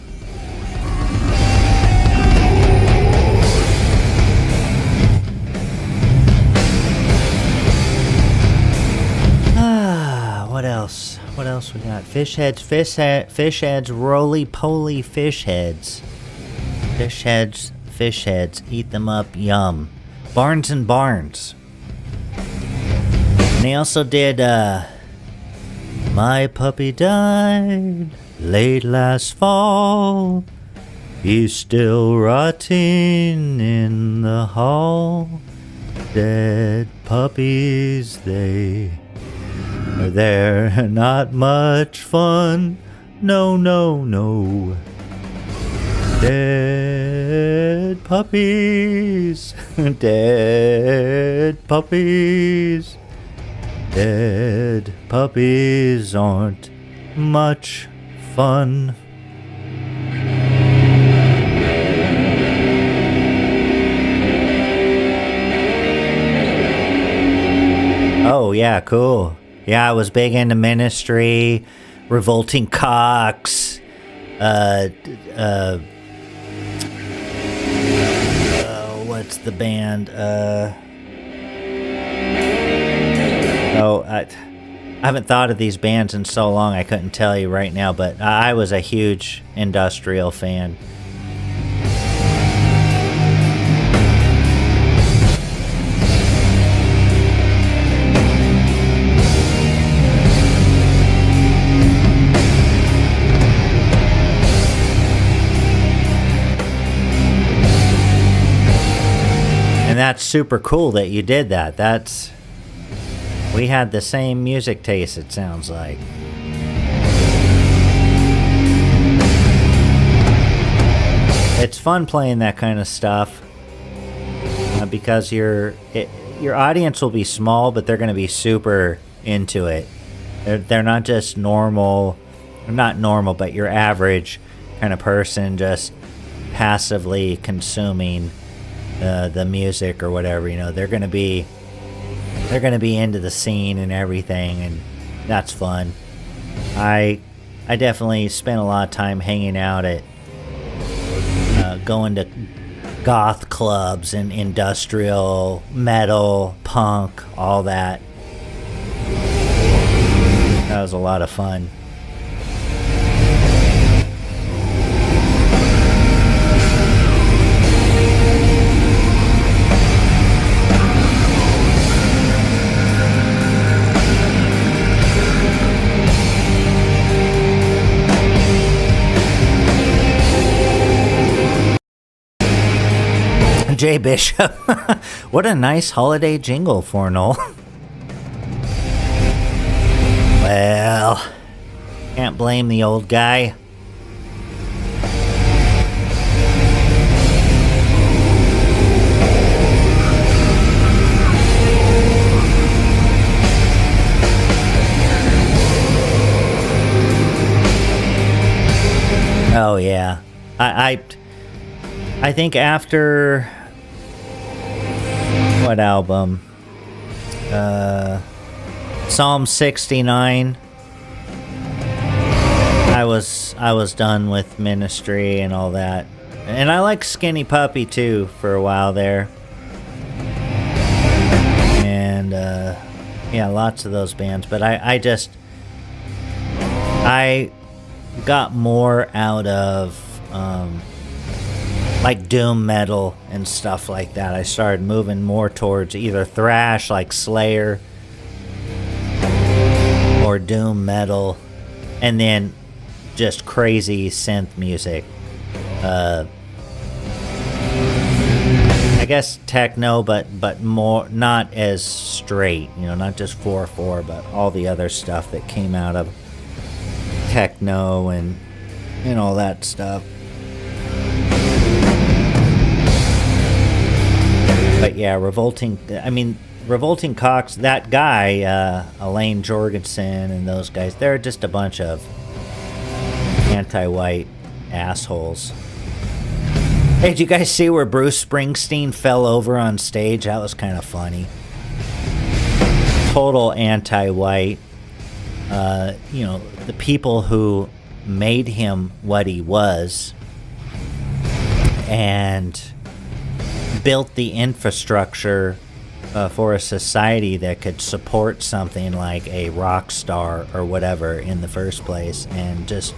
What else? What else we got? Fish heads, fish heads, roly-poly fish heads. Fish heads, eat them up, yum. Barnes and Barnes. And they also did, my puppy died late last fall. He's still rotting in the hall. Dead puppies, they're not much fun. No, no, no. Dead puppies. Dead puppies. Dead puppies aren't much fun. Oh, yeah, cool. Yeah, I was big into Ministry, Revolting Cocks, what's the band? I haven't thought of these bands in so long I couldn't tell you right now, but I was a huge industrial fan. And that's super cool that you did that. We had the same music taste, it sounds like. It's fun playing that kind of stuff because your audience will be small, but they're going to be super into it. They're not just normal, not normal, but your average kind of person just passively consuming the music or whatever. You know, they're gonna be into the scene and everything, and that's fun. I definitely spent a lot of time hanging out at going to goth clubs and industrial metal, punk, all that. That was a lot of fun. Jay Bishop. What a nice holiday jingle, Fornull. Well, can't blame the old guy. Oh yeah. I think after what album? Psalm 69. I was done with Ministry and all that. And I like Skinny Puppy too for a while there. And yeah, lots of those bands, but I got more out of like doom metal and stuff like that. I started moving more towards either thrash like Slayer or doom metal, and then just crazy synth music. I guess techno, but more not as straight, you know, not just 4/4, but all the other stuff that came out of techno and all that stuff. But yeah, Revolting, I mean, Revolting Cocks, that guy, Elaine Jorgensen and those guys, they're just a bunch of anti-white assholes. Hey, did you guys see where Bruce Springsteen fell over on stage? That was kind of funny. Total anti-white. The people who made him what he was and built the infrastructure for a society that could support something like a rock star or whatever in the first place, and just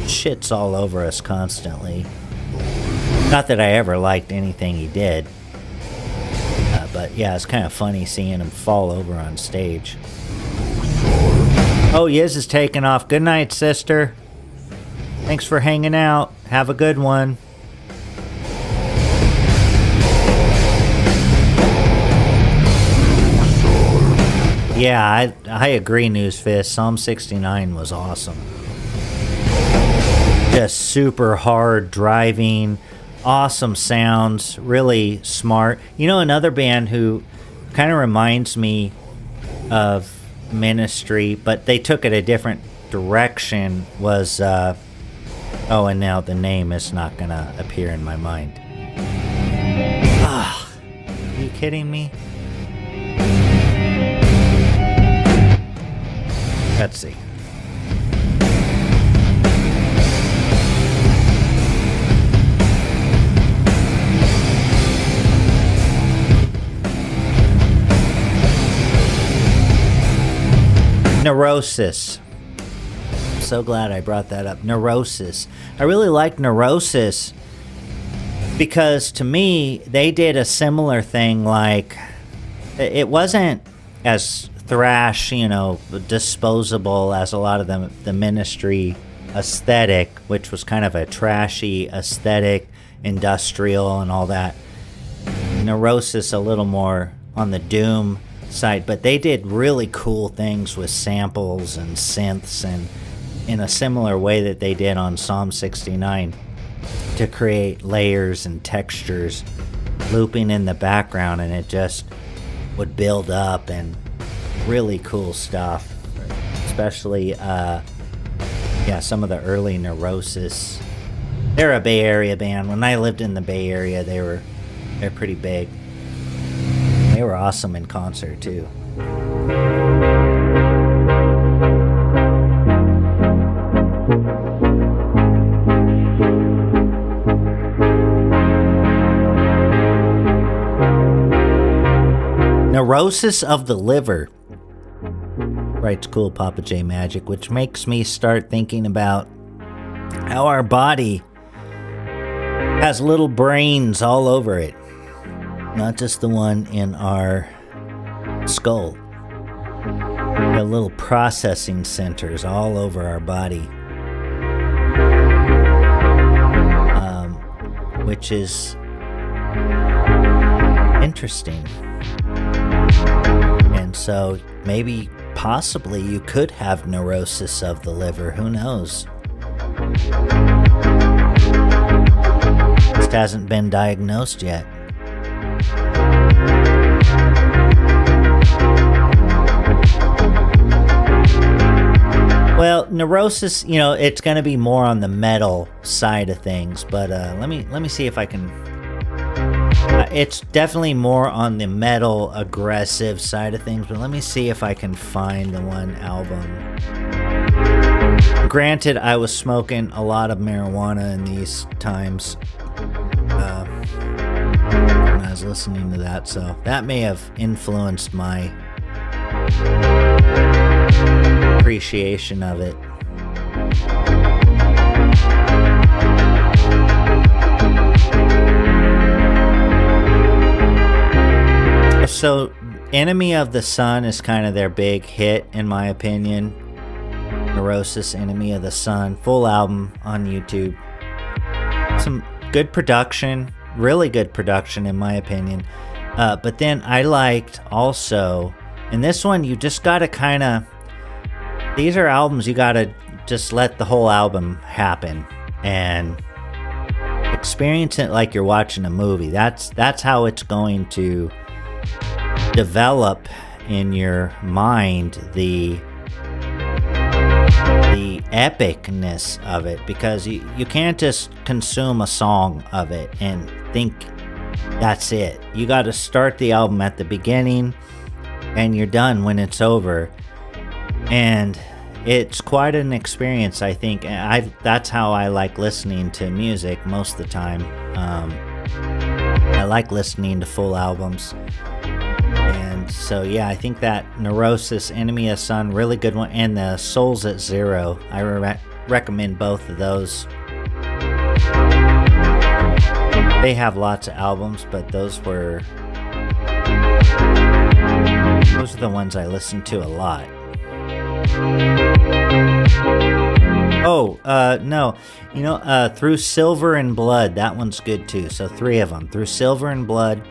shits all over us constantly. Not that I ever liked anything he did, but yeah, it's kind of funny seeing him fall over on stage. Oh, Yiz is taking off. Good night, sister. Thanks for hanging out. Have a good one. Yeah, I agree, Newsfist. Psalm 69 was awesome. Just super hard driving, awesome sounds, really smart. You know, another band who kind of reminds me of Ministry, but they took it a different direction, was, and now the name is not going to appear in my mind. Ah, are you kidding me? Let's see. Neurosis. I'm so glad I brought that up. Neurosis. I really like Neurosis because to me, they did a similar thing. Like, it wasn't as thrash, disposable as a lot of the Ministry aesthetic, which was kind of a trashy aesthetic, industrial and all that. Neurosis a little more on the doom side, but they did really cool things with samples and synths, and in a similar way that they did on Psalm 69, to create layers and textures looping in the background, and it just would build up, and really cool stuff. Especially some of the early Neurosis. They're a Bay Area band. When I lived in the Bay Area, they're pretty big. They were awesome in concert too. Neurosis of the liver, writes Cool Papa J Magic, which makes me start thinking about how our body has little brains all over it. Not just the one in our skull. We have little processing centers all over our body. Which is interesting. And so maybe, possibly, you could have neurosis of the liver. Who knows? Just hasn't been diagnosed yet. Well, Neurosis, it's going to be more on the metal side of things, but let me see if I can. It's definitely more on the metal aggressive side of things, but let me see if I can find the one album. Granted, I was smoking a lot of marijuana in these times when I was listening to that, so that may have influenced my appreciation of it. So, Enemy of the Sun is kind of their big hit, in my opinion. Neurosis, Enemy of the Sun, full album on YouTube. Some good production, really good production, in my opinion. But then I liked also, and this one you just gotta kind of, these are albums you gotta just let the whole album happen and experience it like you're watching a movie. That's how it's going to develop in your mind the epicness of it, because you can't just consume a song of it and think that's it. You got to start the album at the beginning and you're done when it's over. And it's quite an experience, I think. That's how I like listening to music most of the time. I like listening to full albums. And so, yeah, I think that Neurosis, Enemy of the Sun, really good one. And the Souls at Zero, I recommend both of those. They have lots of albums, but those are the ones I listen to a lot. Oh, no. Through Silver and Blood, that one's good too. So 3 of them. Through Silver and Blood,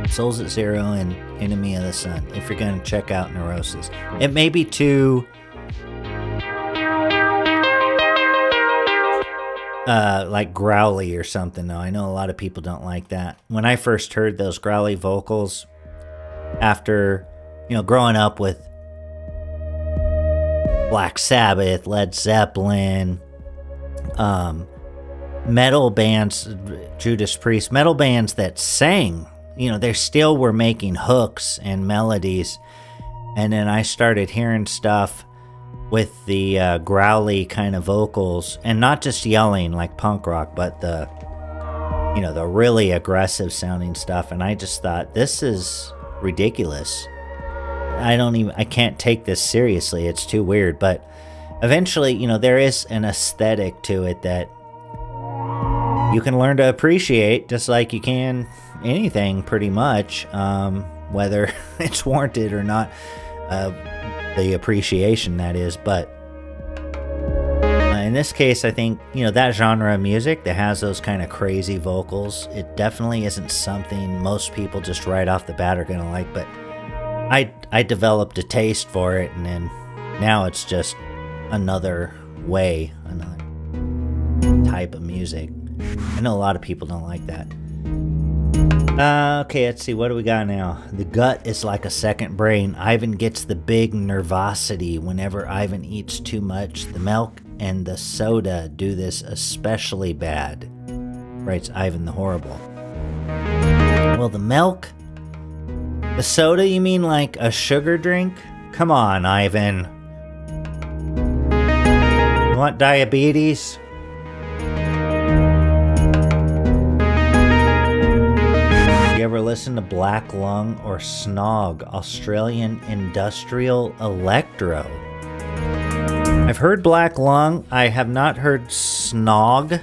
Souls at Zero, and Enemy of the Sun, if you're going to check out Neurosis. It may be too like growly or something, though. I know a lot of people don't like that. When I first heard those growly vocals, after, growing up with Black Sabbath, Led Zeppelin, metal bands, Judas Priest, metal bands that sang, they still were making hooks and melodies. And then I started hearing stuff with the growly kind of vocals, and not just yelling like punk rock, but the really aggressive sounding stuff. And I just thought, this is ridiculous. I can't take this seriously. It's too weird. But eventually, there is an aesthetic to it that you can learn to appreciate, just like you can anything pretty much, whether it's warranted or not, the appreciation, that is. But in this case, I think, that genre of music that has those kind of crazy vocals, it definitely isn't something most people just right off the bat are going to like. But I developed a taste for it, and then now it's just another type of music. I know a lot of people don't like that. Okay, let's see, what do we got now? The gut is like a second brain. Ivan gets the big nervosity whenever Ivan eats too much. The milk and the soda do this especially bad, writes Ivan the Horrible. Well, the milk... The soda, you mean like a sugar drink? Come on, Ivan. You want diabetes? You ever listen to Black Lung or Snog, Australian Industrial Electro? I've heard Black Lung. I have not heard Snog.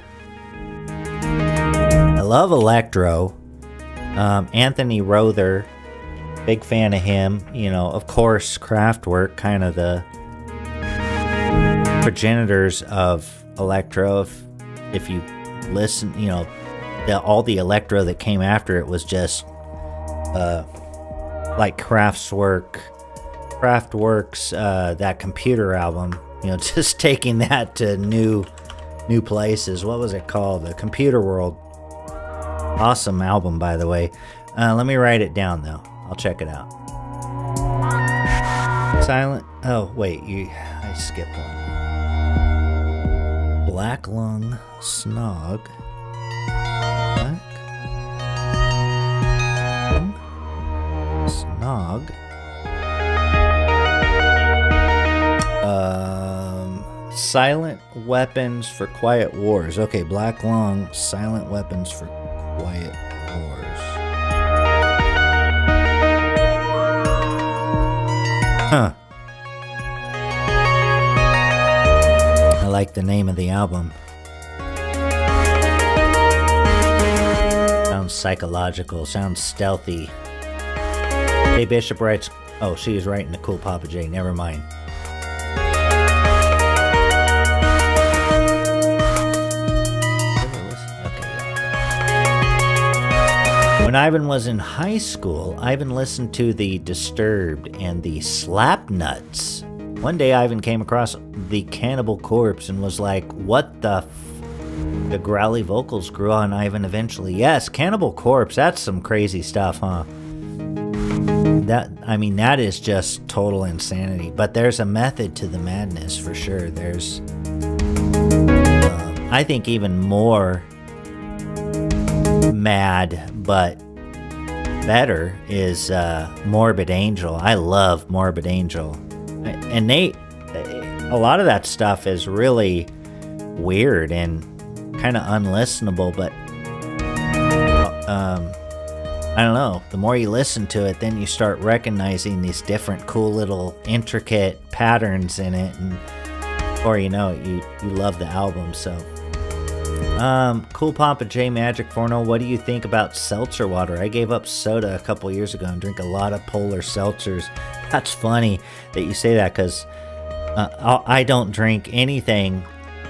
I love electro. Anthony Rother. Big fan of him. Of course, Kraftwerk, kind of the progenitors of electro. If you listen, all the electro that came after it was just like Kraftwerk's that Computer album. Just taking that to new places. What was it called? The Computer World. Awesome album, by the way. Let me write it down though. I'll check it out. Silent. Oh, wait. I skipped one. Black Lung, Snog. Black Lung, Snog. Silent Weapons for Quiet Wars. Okay, Black Lung, Silent Weapons for Quiet Wars. Huh. I like the name of the album. Sounds psychological, sounds stealthy. Hey, Bishop writes... Oh, she was writing the Cool Papa J. Never mind. When Ivan was in high school, Ivan listened to the Disturbed and the Slapnuts. One day, Ivan came across the Cannibal Corpse and was like, what the The growly vocals grew on Ivan eventually. Yes, Cannibal Corpse, that's some crazy stuff, huh? I mean, that is just total insanity. But there's a method to the madness for sure. There's, I think, even more mad, but better is Morbid Angel. I love Morbid Angel, and a lot of that stuff is really weird and kind of unlistenable, but I don't know, the more you listen to it, then you start recognizing these different cool little intricate patterns in it, and before you know it, you love the album. So Cool Papa J Magic Fornull, what do you think about seltzer water? I gave up soda a couple years ago and drink a lot of polar seltzers. That's funny that you say that, because I don't drink anything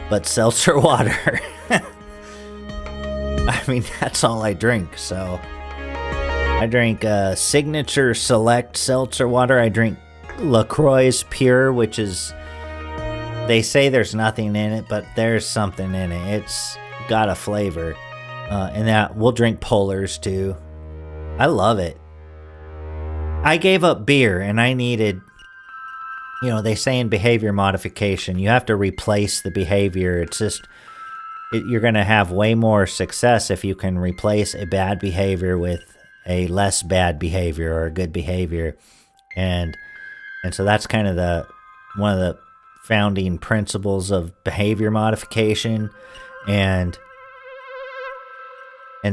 but seltzer water. I mean, that's all I drink. So I drink Signature Select seltzer water. I drink LaCroix Pure, which is, they say there's nothing in it, but there's something in it. It's got a flavor. And that, we'll drink Polars too. I love it. I gave up beer, and I needed, you know, they say in behavior modification, you have to replace the behavior. It's just, you're going to have way more success if you can replace a bad behavior with a less bad behavior or a good behavior. And so that's kind of one of the founding principles of behavior modification. And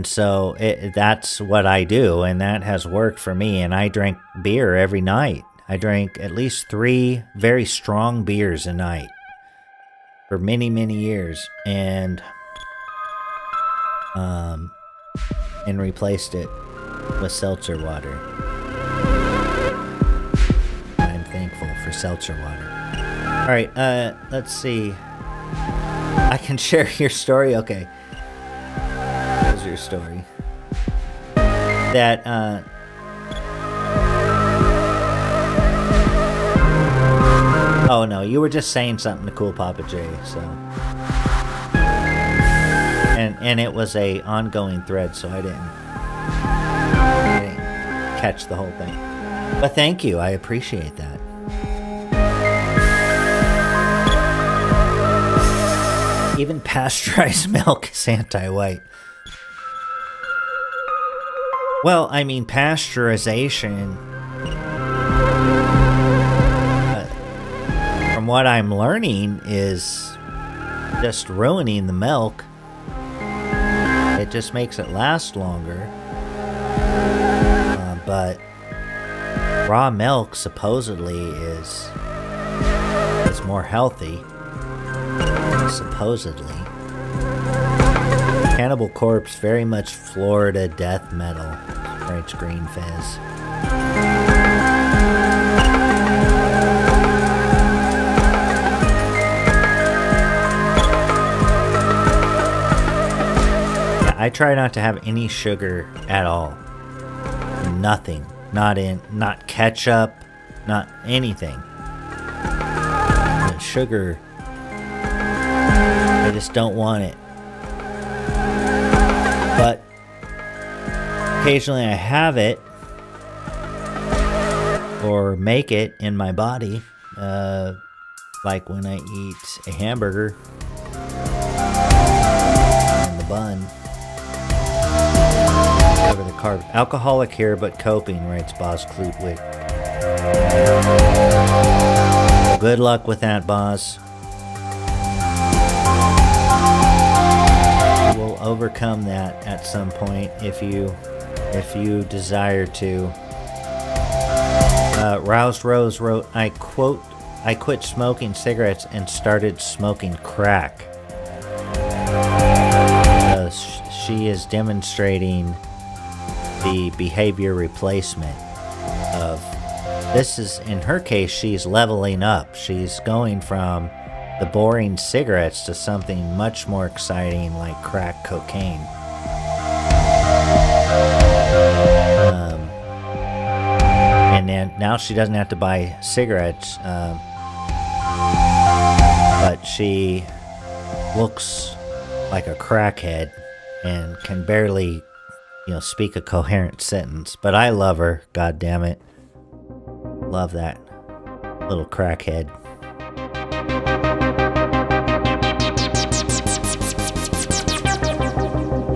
so that's what I do, and that has worked for me. And I drink beer every night. I drank at least 3 very strong beers a night for many, many years, and replaced it with seltzer water. I'm thankful for seltzer water. All right, let's see. I can share your story. Okay, here's your story. That oh no, you were just saying something to Cool Papa J, so. And it was a ongoing thread, so I didn't catch the whole thing. But thank you, I appreciate that. Even pasteurized milk is anti-white. Well, I mean, pasteurization, from what I'm learning, is just ruining the milk. It just makes it last longer. But raw milk supposedly is more healthy. Supposedly. Cannibal Corpse, very much Florida death metal. French Green Fizz. I try not to have any sugar at all. Nothing. Not ketchup, not anything. Sugar, I just don't want it. But occasionally I have it or make it in my body, like when I eat a hamburger and the bun. Cover the carb. Alcoholic here, but coping, writes Boz Klutwick. Good luck with that, Boz. You will overcome that at some point if you desire to. Roused Rose wrote, I quit smoking cigarettes and started smoking crack. She is demonstrating the behavior replacement of, this is, in her case, she's leveling up. She's going from the boring cigarettes to something much more exciting like crack cocaine. And then now she doesn't have to buy cigarettes, but she looks like a crackhead and can barely, speak a coherent sentence. But I love her, god damn it. Love that little crackhead.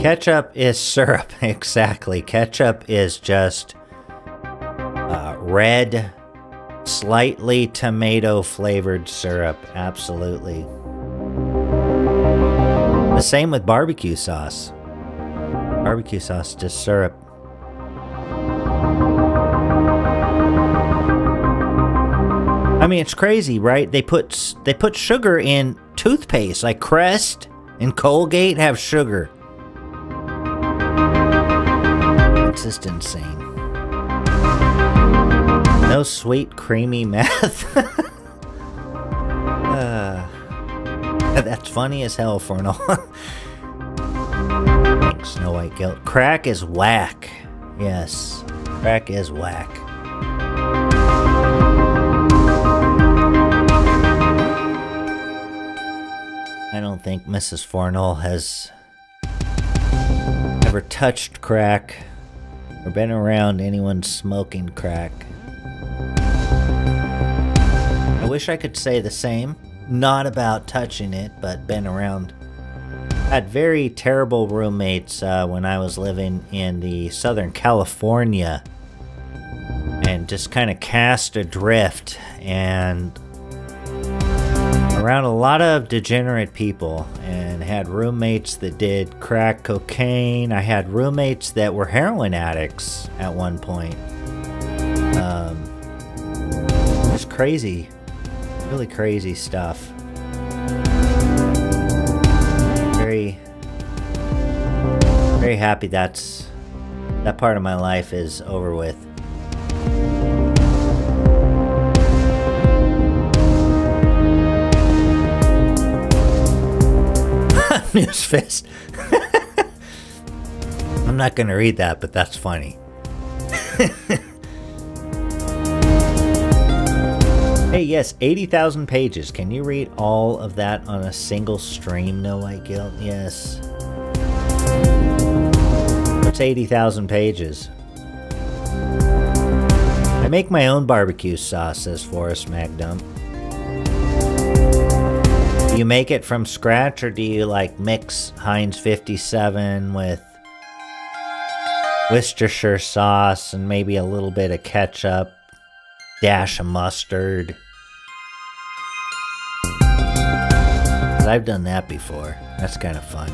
Ketchup is syrup, exactly. Ketchup is just red, slightly tomato-flavored syrup, absolutely. The same with barbecue sauce. Barbecue sauce, just syrup. I mean, it's crazy, right? They put sugar in toothpaste, like Crest and Colgate have sugar. It's just insane. No sweet, creamy meth. That's funny as hell, Fornull. Snow White guilt. Crack is whack. Yes, crack is whack. I don't think Mrs. Fornull has ever touched crack or been around anyone smoking crack. I wish I could say the same. Not about touching it, but been around. Had very terrible roommates when I was living in the Southern California, and just kind of cast adrift and around a lot of degenerate people, and had roommates that did crack cocaine. I had roommates that were heroin addicts at one point. Just crazy, really crazy stuff. Very, very happy that part of my life is over with. News Fist. I'm not gonna read that, but that's funny. Hey, yes, 80,000 pages. Can you read all of that on a single stream? No White Guilt. Yes. What's 80,000 pages? I make my own barbecue sauce, says Forrest Magdump. Do you make it from scratch, or do you like mix Heinz 57 with Worcestershire sauce and maybe a little bit of ketchup, dash of mustard? 'Cause I've done that before. That's kind of fun.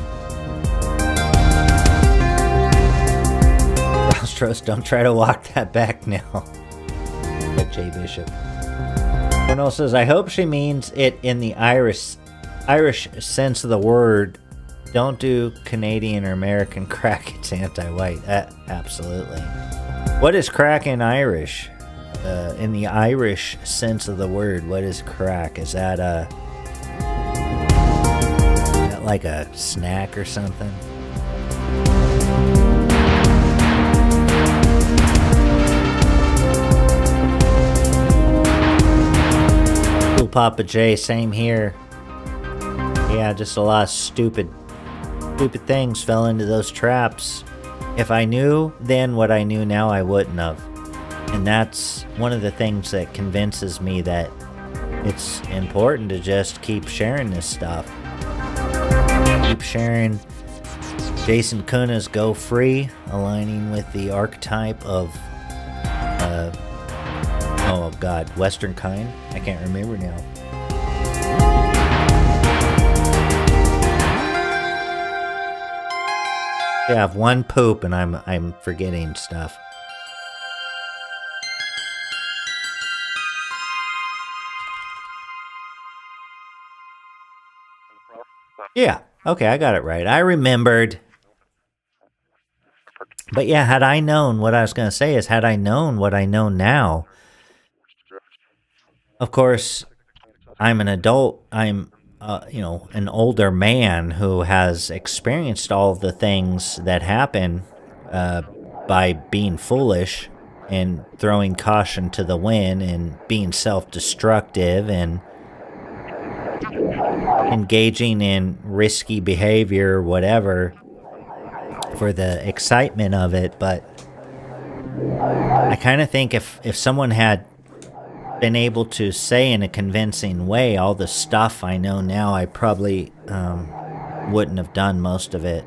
Rostros, don't try to walk that back now. But Jay Bishop. Fornull says, I hope she means it in the Irish sense of the word. Don't do Canadian or American crack. It's anti-white. Absolutely. What is crack in Irish? In the Irish sense of the word, what is crack? Is that like a snack or something? Cool Papa J, same here. Yeah, just a lot of stupid things fell into those traps. If I knew then what I knew now, I wouldn't have. And that's one of the things that convinces me that it's important to just keep sharing this stuff. Keep sharing Jason Kuna's Go Free, aligning with the archetype of, oh god, Western kind? I can't remember now. I have one poop and I'm forgetting stuff. Yeah, okay, I got it right. I remembered. But yeah, had I known, what I was going to say is, had I known what I know now, of course, I'm an adult, I'm, an older man who has experienced all of the things that happen by being foolish and throwing caution to the wind and being self-destructive and engaging in risky behavior, whatever, for the excitement of it. But I kind of think if someone had been able to say in a convincing way all the stuff I know now, I probably wouldn't have done most of it.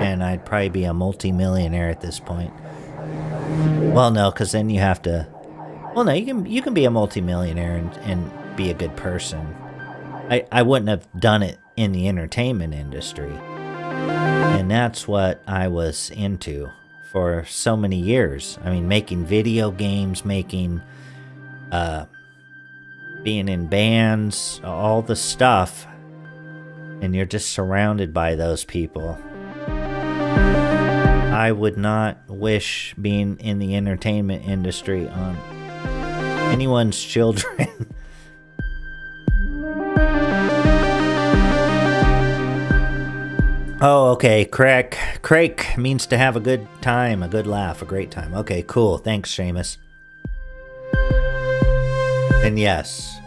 And I'd probably be a multi-millionaire at this point. Well, no, because then you have to... Well, no, you can be a multi-millionaire and be a good person. I wouldn't have done it in the entertainment industry. And that's what I was into for so many years. I mean, making video games, being in bands, all the stuff. And you're just surrounded by those people. I would not wish being in the entertainment industry on anyone's children. Oh, okay. Crake means to have a good time, a good laugh, a great time. Okay, cool. Thanks, Seamus. And yes,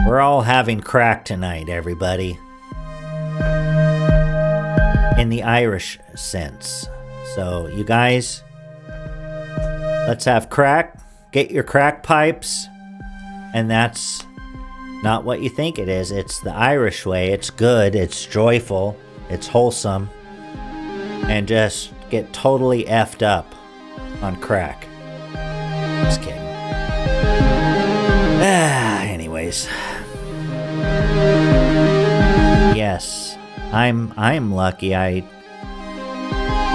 we're all having crack tonight, everybody. In the Irish sense. So, you guys, let's have crack. Get your crack pipes. And that's not what you think it is. It's the Irish way. It's good. It's joyful. It's wholesome. And just get totally effed up on crack. Just kidding. Anyways. Yes. I'm lucky I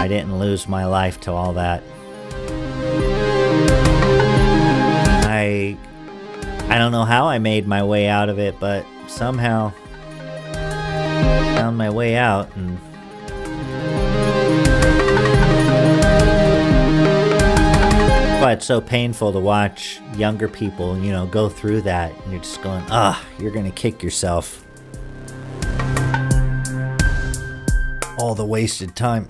didn't lose my life to all that. I don't know how I made my way out of it, but somehow found my way out. And but it's so painful to watch younger people, go through that, and you're just going, you're gonna kick yourself. All the wasted time.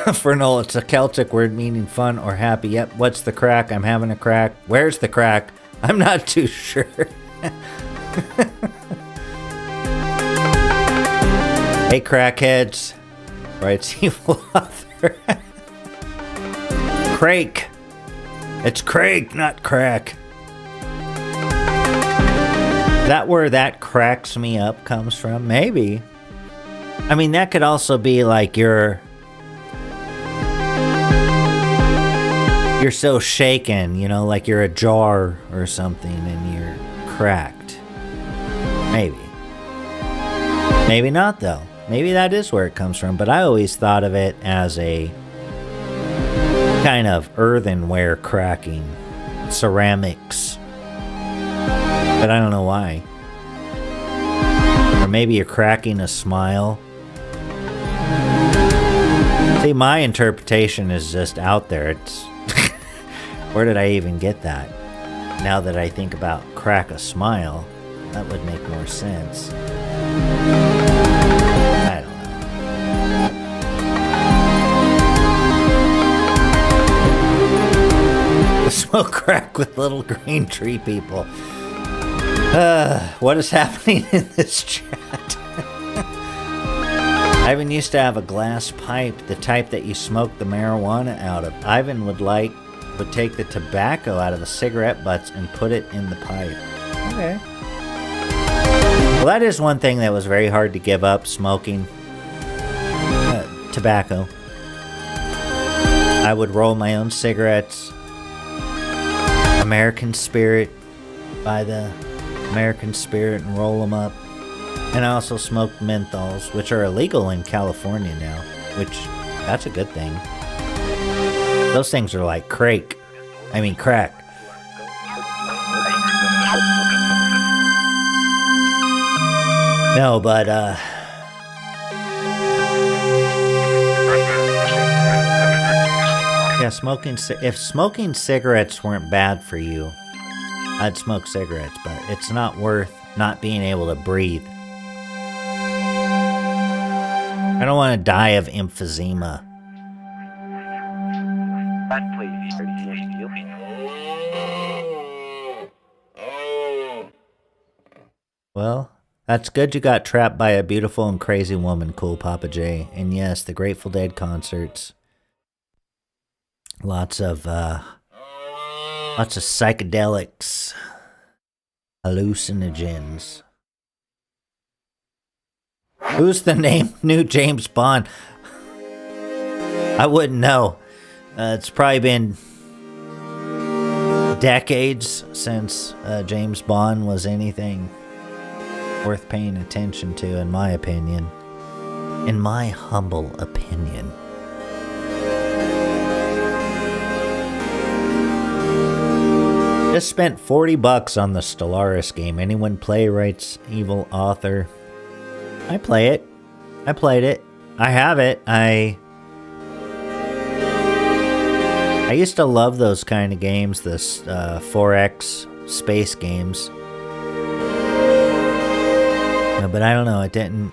Fornull, it's a Celtic word meaning fun or happy. Yep, what's the crack? I'm having a crack. Where's the crack? I'm not too sure. Hey, crackheads. Writes evil author. Crake. It's Crake, not crack. Is that where that cracks me up comes from? Maybe. I mean, that could also be like you're so shaken, like you're a jar or something and you're cracked. Maybe. Maybe not, though. Maybe that is where it comes from, but I always thought of it as a kind of earthenware cracking, ceramics. But I don't know why. Or maybe you're cracking a smile. See, my interpretation is just out there. It's where did I even get that? Now that I think about crack a smile, that would make more sense. I don't know. Smoke crack with little green tree people. What is happening in this chat? Ivan used to have a glass pipe, the type that you smoke the marijuana out of. Ivan would take the tobacco out of the cigarette butts and put it in the pipe. Okay. Well, that is one thing that was very hard to give up, smoking tobacco. I would roll my own cigarettes. American Spirit, buy the American Spirit and roll them up. And I also smoked menthols, which are illegal in California now, which, that's a good thing. Those things are like crack. No, but, yeah, if smoking cigarettes weren't bad for you, I'd smoke cigarettes, but it's not worth not being able to breathe. I don't want to die of emphysema. Well, That's good you got trapped by a beautiful and crazy woman, Cool Papa J. And yes, the Grateful Dead concerts. Lots of psychedelics. Hallucinogens. Who's the new James Bond? I wouldn't know. It's probably been decades since James Bond was anything worth paying attention to, in my opinion. In my humble opinion. Just spent $40 on the Stellaris game. Anyone play Wright's Evil Author? I play it. I played it. I have it. I used to love those kind of games, this 4X space games. But I don't know, it didn't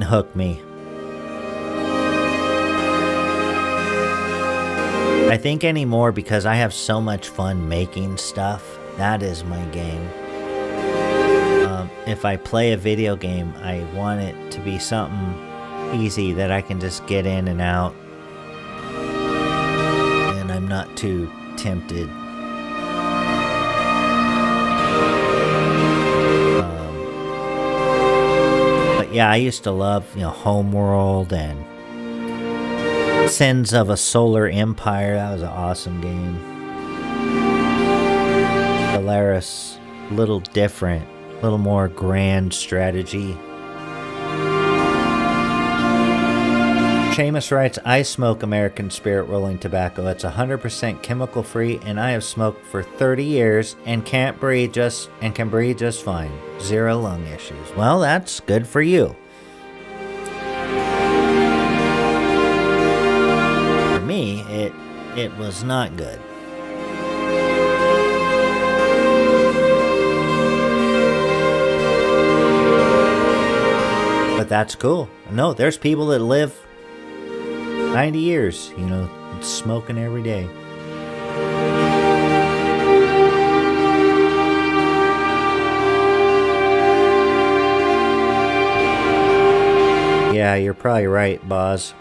hook me. I think anymore, because I have so much fun making stuff. That is my game. If I play a video game, I want it to be something easy that I can just get in and out, and I'm not too tempted. But yeah, I used to love, Homeworld and Sins of a Solar Empire. That was an awesome game. Stellaris, a little different, a little more grand strategy. Seamus writes, I smoke American Spirit rolling tobacco. It's 100% chemical free, and I have smoked for 30 years and can breathe just fine. 0 lung issues. Well, that's good for you. For me, it was not good. But that's cool. No, there's people that live 90 years, smoking every day. Yeah, you're probably right, Boz.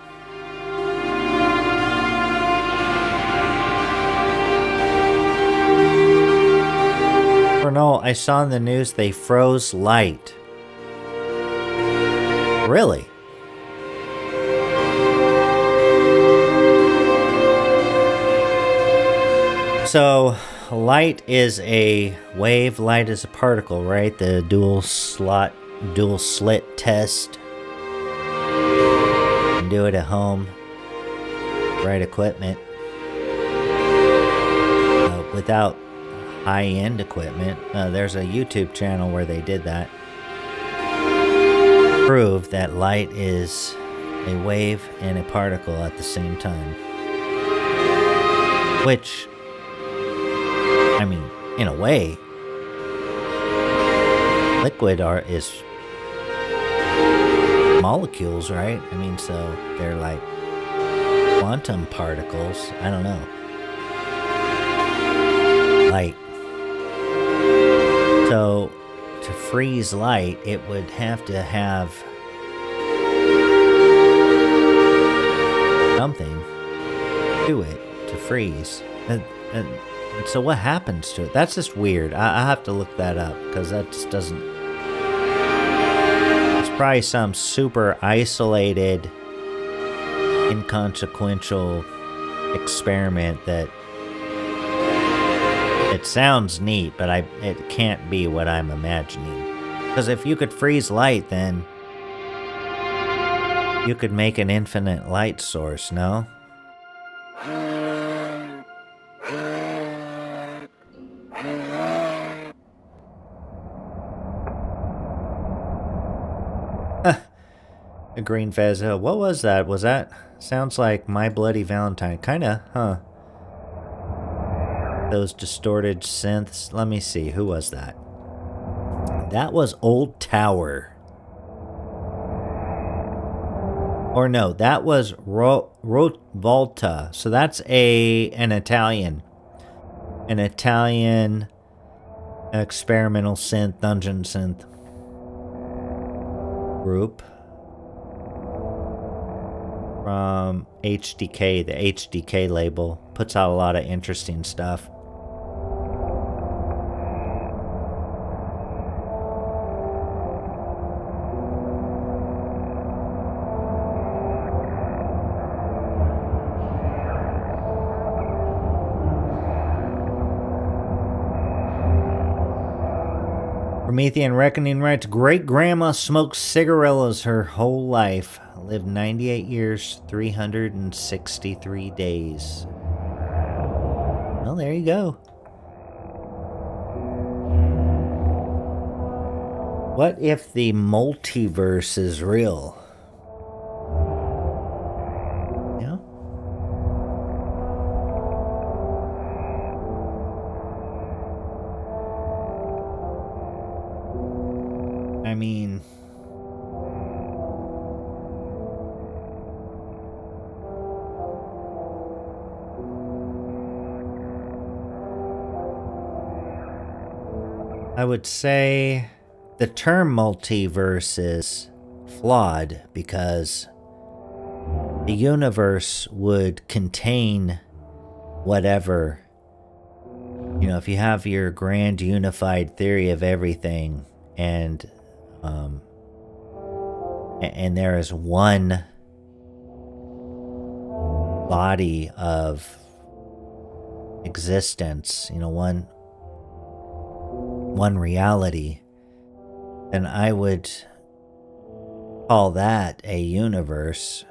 Fornull, I saw in the news they froze light. Really? So, light is a wave, light is a particle, right? The dual slit test. You can do it at home. Right equipment. Without high-end equipment. There's a YouTube channel where they did that. Prove that light is a wave and a particle at the same time. Which, I mean, in a way, liquid is molecules, right? I mean, so they're like quantum particles. I don't know. Light. So, to freeze light, it would have to have something to it to freeze. And so what happens to it? That's just weird. I have to look that up, because that just doesn't... It's probably some super isolated, inconsequential experiment that... It sounds neat, but it can't be what I'm imagining. Because if you could freeze light, then you could make an infinite light source, no? A green fez. What was that? Was that? Sounds like My Bloody Valentine. Kinda, huh? Those distorted synths. Let me see. Who was that? That was Old Tower. Or no, that was Volta. So that's an Italian. An Italian Experimental synth, dungeon synth group from HDK. The HDK label puts out a lot of interesting stuff. Promethean Reckoning writes, great-grandma smoked cigarillos her whole life. Lived 98 years, 363 days. Well, there you go. What if the multiverse is real? Yeah. I mean, I would say the term multiverse is flawed because the universe would contain whatever. You know, if you have your grand unified theory of everything and there is one body of existence, you know, one reality, then I would call that a universe.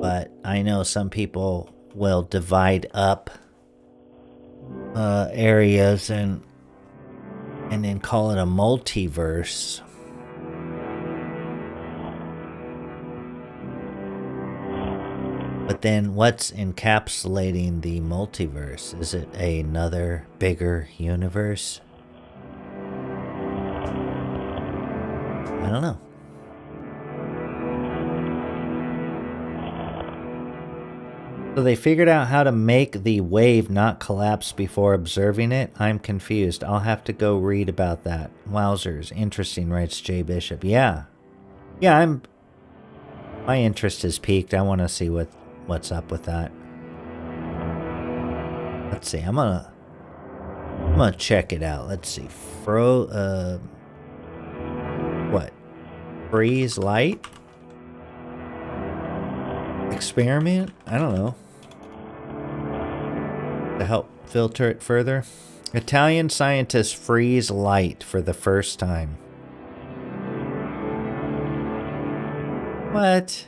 But I know some people will divide up areas and then call it a multiverse. But then what's encapsulating the multiverse? Is it another bigger universe? I don't know. So they figured out how to make the wave not collapse before observing it? I'm confused. I'll have to go read about that. Wowzers. Interesting, writes Jay Bishop. Yeah. Yeah, my interest is piqued. I want to see what's up with that. Let's see. I'm gonna check it out. Let's see. What? Freeze light? Experiment? I don't know. To help filter it further. Italian scientists freeze light for the first time. What?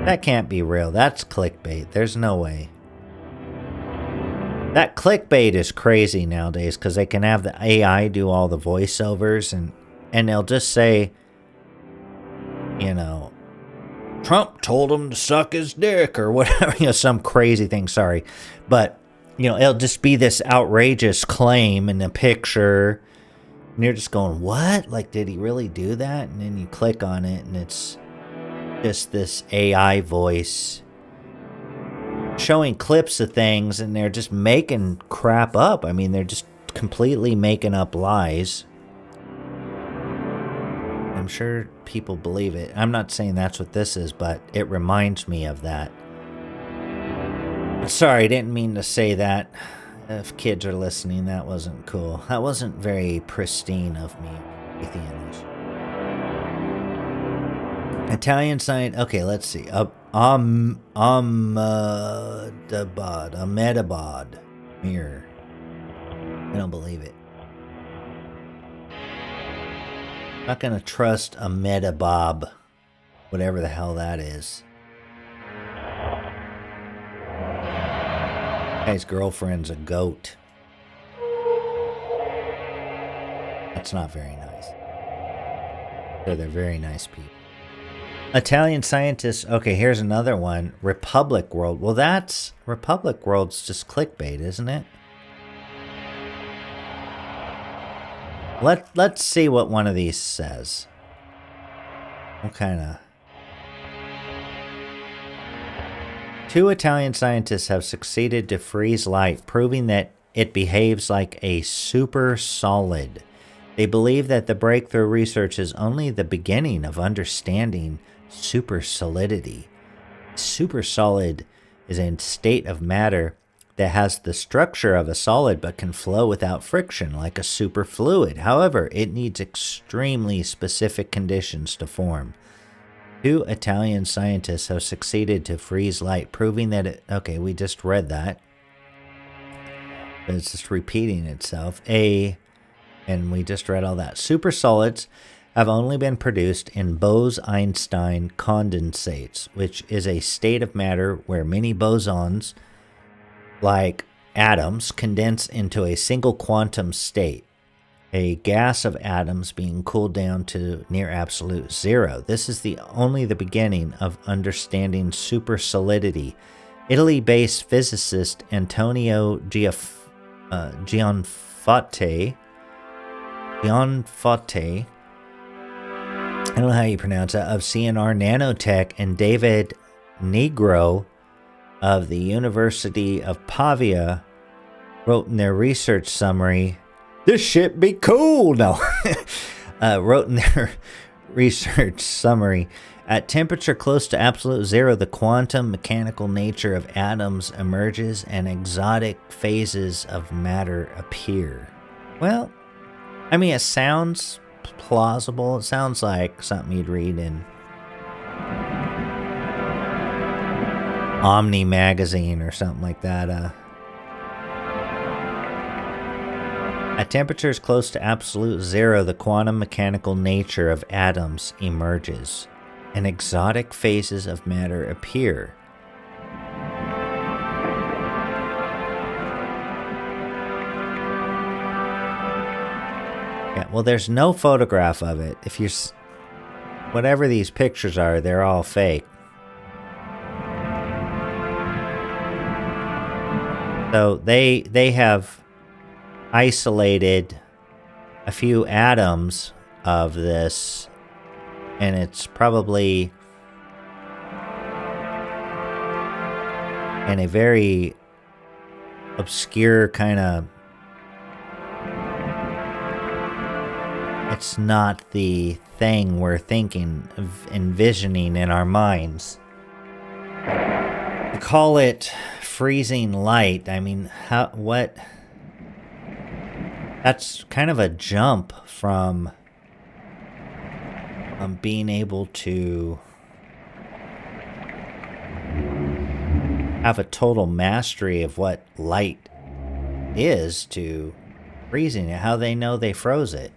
That can't be real. That's clickbait. There's no way. That clickbait is crazy nowadays because they can have the AI do all the voiceovers and they'll just say, you know, Trump told him to suck his dick or whatever, you know, some crazy thing, sorry. But, you know, it'll just be this outrageous claim in a picture. And you're just going, what? Like, did he really do that? And then you click on it and it's just this AI voice showing clips of things and they're just making crap up. I mean, they're just completely making up lies. I'm sure people believe it. I'm not saying that's what this is, but it reminds me of that. Sorry, I didn't mean to say that. If kids are listening, that wasn't cool. That wasn't very pristine of me. Italian sign. Okay, let's see. Ahmedabad. Mirror. I don't believe it. Not gonna trust Ahmedabad, whatever the hell that is. Guy's girlfriend's a goat. That's not very nice. They're very nice people. Italian scientists. Okay, here's another one. Republic World. Well, that's Republic World's just clickbait, isn't it? Let's see what one of these says. What kind of... Two Italian scientists have succeeded to freeze light, proving that it behaves like a super solid. They believe that the breakthrough research is only the beginning of understanding super solidity. Super solid is a state of matter that has the structure of a solid but can flow without friction like a superfluid. However, it needs extremely specific conditions to form. 2 Italian scientists have succeeded to freeze light, proving that it... Okay, we just read that. But it's just repeating itself. And we just read all that. Supersolids have only been produced in Bose-Einstein condensates, which is a state of matter where many bosons, like atoms, condense into a single quantum state, a gas of atoms being cooled down to near absolute zero. This is only the beginning of understanding supersolidity. Italy-based physicist Antonio Gianfotte, I don't know how you pronounce it, of CNR Nanotech, and David Negro of the University of Pavia wrote in their research summary, "This shit be cool." No. Wrote in their research summary, at temperature close to absolute zero, the quantum mechanical nature of atoms emerges and exotic phases of matter appear. Well, I mean, it sounds plausible. It sounds like something you'd read in Omni magazine or something like that. At temperatures close to absolute zero, the quantum mechanical nature of atoms emerges, and exotic phases of matter appear. Yeah, well, there's no photograph of it. If you're... Whatever these pictures are, they're all fake. So they have isolated a few atoms of this, and it's probably in a very obscure kind of... It's not the thing we're thinking of envisioning in our minds. To call it freezing light, I mean, what? That's kind of a jump from being able to have a total mastery of what light is to freezing it. How they know they froze it.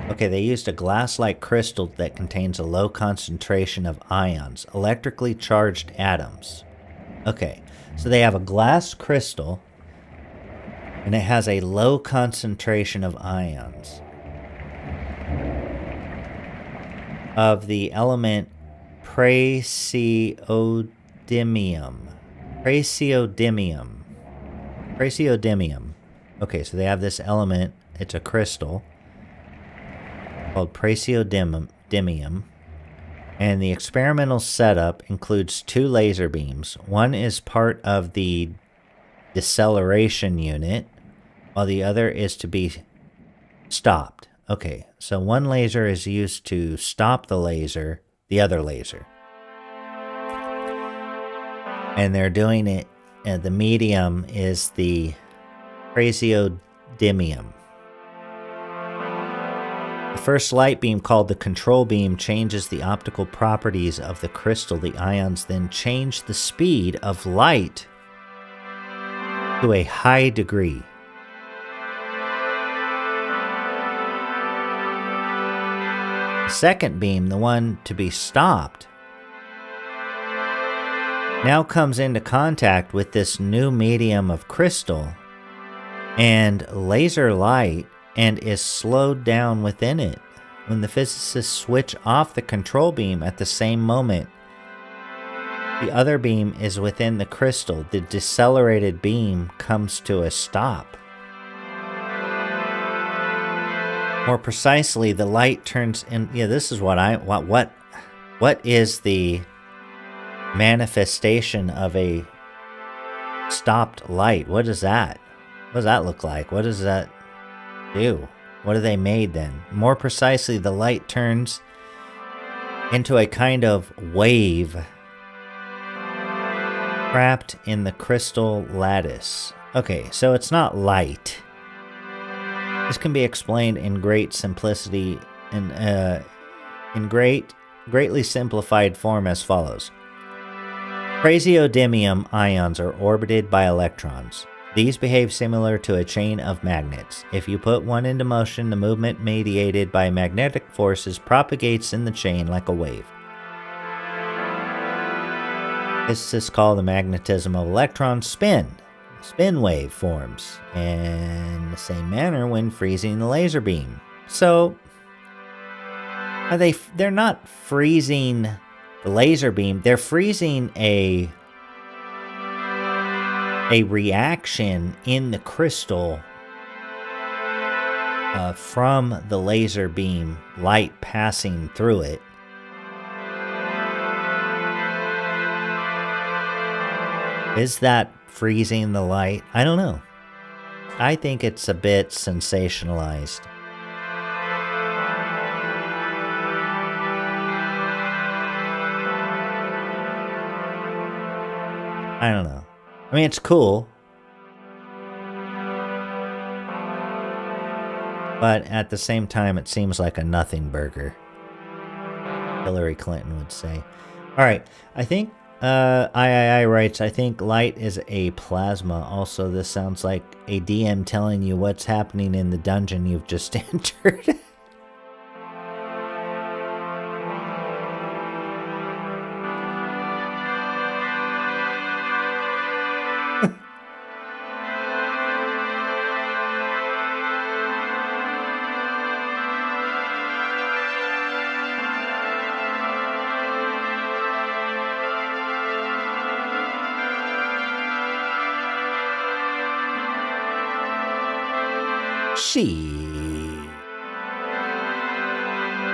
Okay, they used a glass-like crystal that contains a low concentration of ions, electrically charged atoms. Okay, so they have a glass crystal, and it has a low concentration of ions of the element praseodymium. Praseodymium. Okay, so they have this element, it's a crystal, called praseodymium, and the experimental setup includes 2 laser beams. One is part of the deceleration unit, while the other is to be stopped. Okay, so one laser is used to stop the other laser. And they're doing it, and the medium is the praseodymium. The first light beam, called the control beam, changes the optical properties of the crystal. The ions then change the speed of light to a high degree. The second beam, the one to be stopped, now comes into contact with this new medium of crystal and laser light, and is slowed down within it. When the physicists switch off the control beam at the same moment, the other beam is within the crystal. The decelerated beam comes to a stop. More precisely, the light turns in. Yeah, this is what what is the manifestation of a stopped light? What is that? What does that look like? What does that do? What are they made then? More precisely, the light turns into a kind of wave trapped in the crystal lattice. Okay, so it's not light. This can be explained in great simplicity and greatly simplified form as follows. Praseodymium ions are orbited by electrons. These behave similar to a chain of magnets. If you put one into motion, the movement mediated by magnetic forces propagates in the chain like a wave. This is called the magnetism of electrons spin. A spin wave forms in the same manner when freezing the laser beam. So, they're not freezing the laser beam, they're freezing a reaction in the crystal from the laser beam light passing through it. Is that freezing the light? I don't know. I think it's a bit sensationalized. I don't know. I mean, it's cool. But at the same time, it seems like a nothing burger. Hillary Clinton would say. Alright, I think III writes, I think light is a plasma. Also, this sounds like a DM telling you what's happening in the dungeon you've just entered.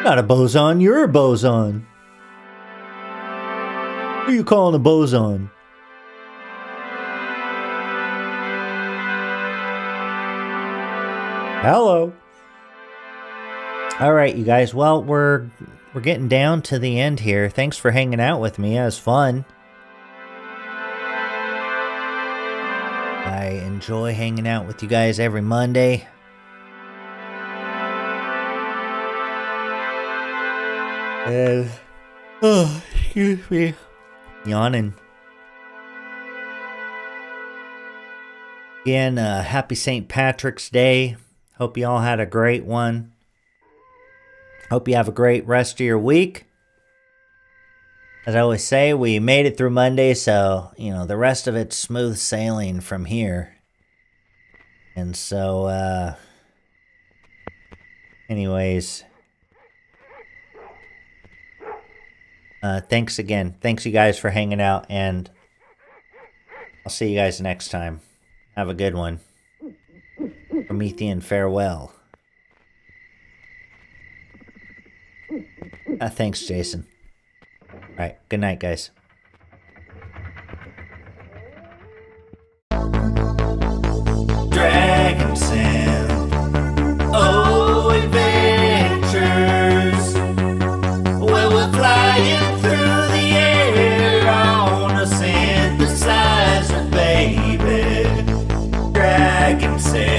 Not a boson, you're a boson. Who are you calling a boson? Hello. All right, you guys. Well, we're getting down to the end here. Thanks for hanging out with me. It was fun. I enjoy hanging out with you guys every Monday. Oh, excuse me. Yawning. Again, happy St. Patrick's Day. Hope you all had a great one. Hope you have a great rest of your week. As I always say, we made it through Monday, so, you know, the rest of it's smooth sailing from here. And so, anyways, thanks again. Thanks you guys for hanging out, and I'll see you guys next time. Have a good one. Promethean farewell. Thanks, Jason. Alright, good night, guys. Dragonsynth, oh, adventures. Well, we're flying through the air on a synthesizer, baby. Dragonsynth.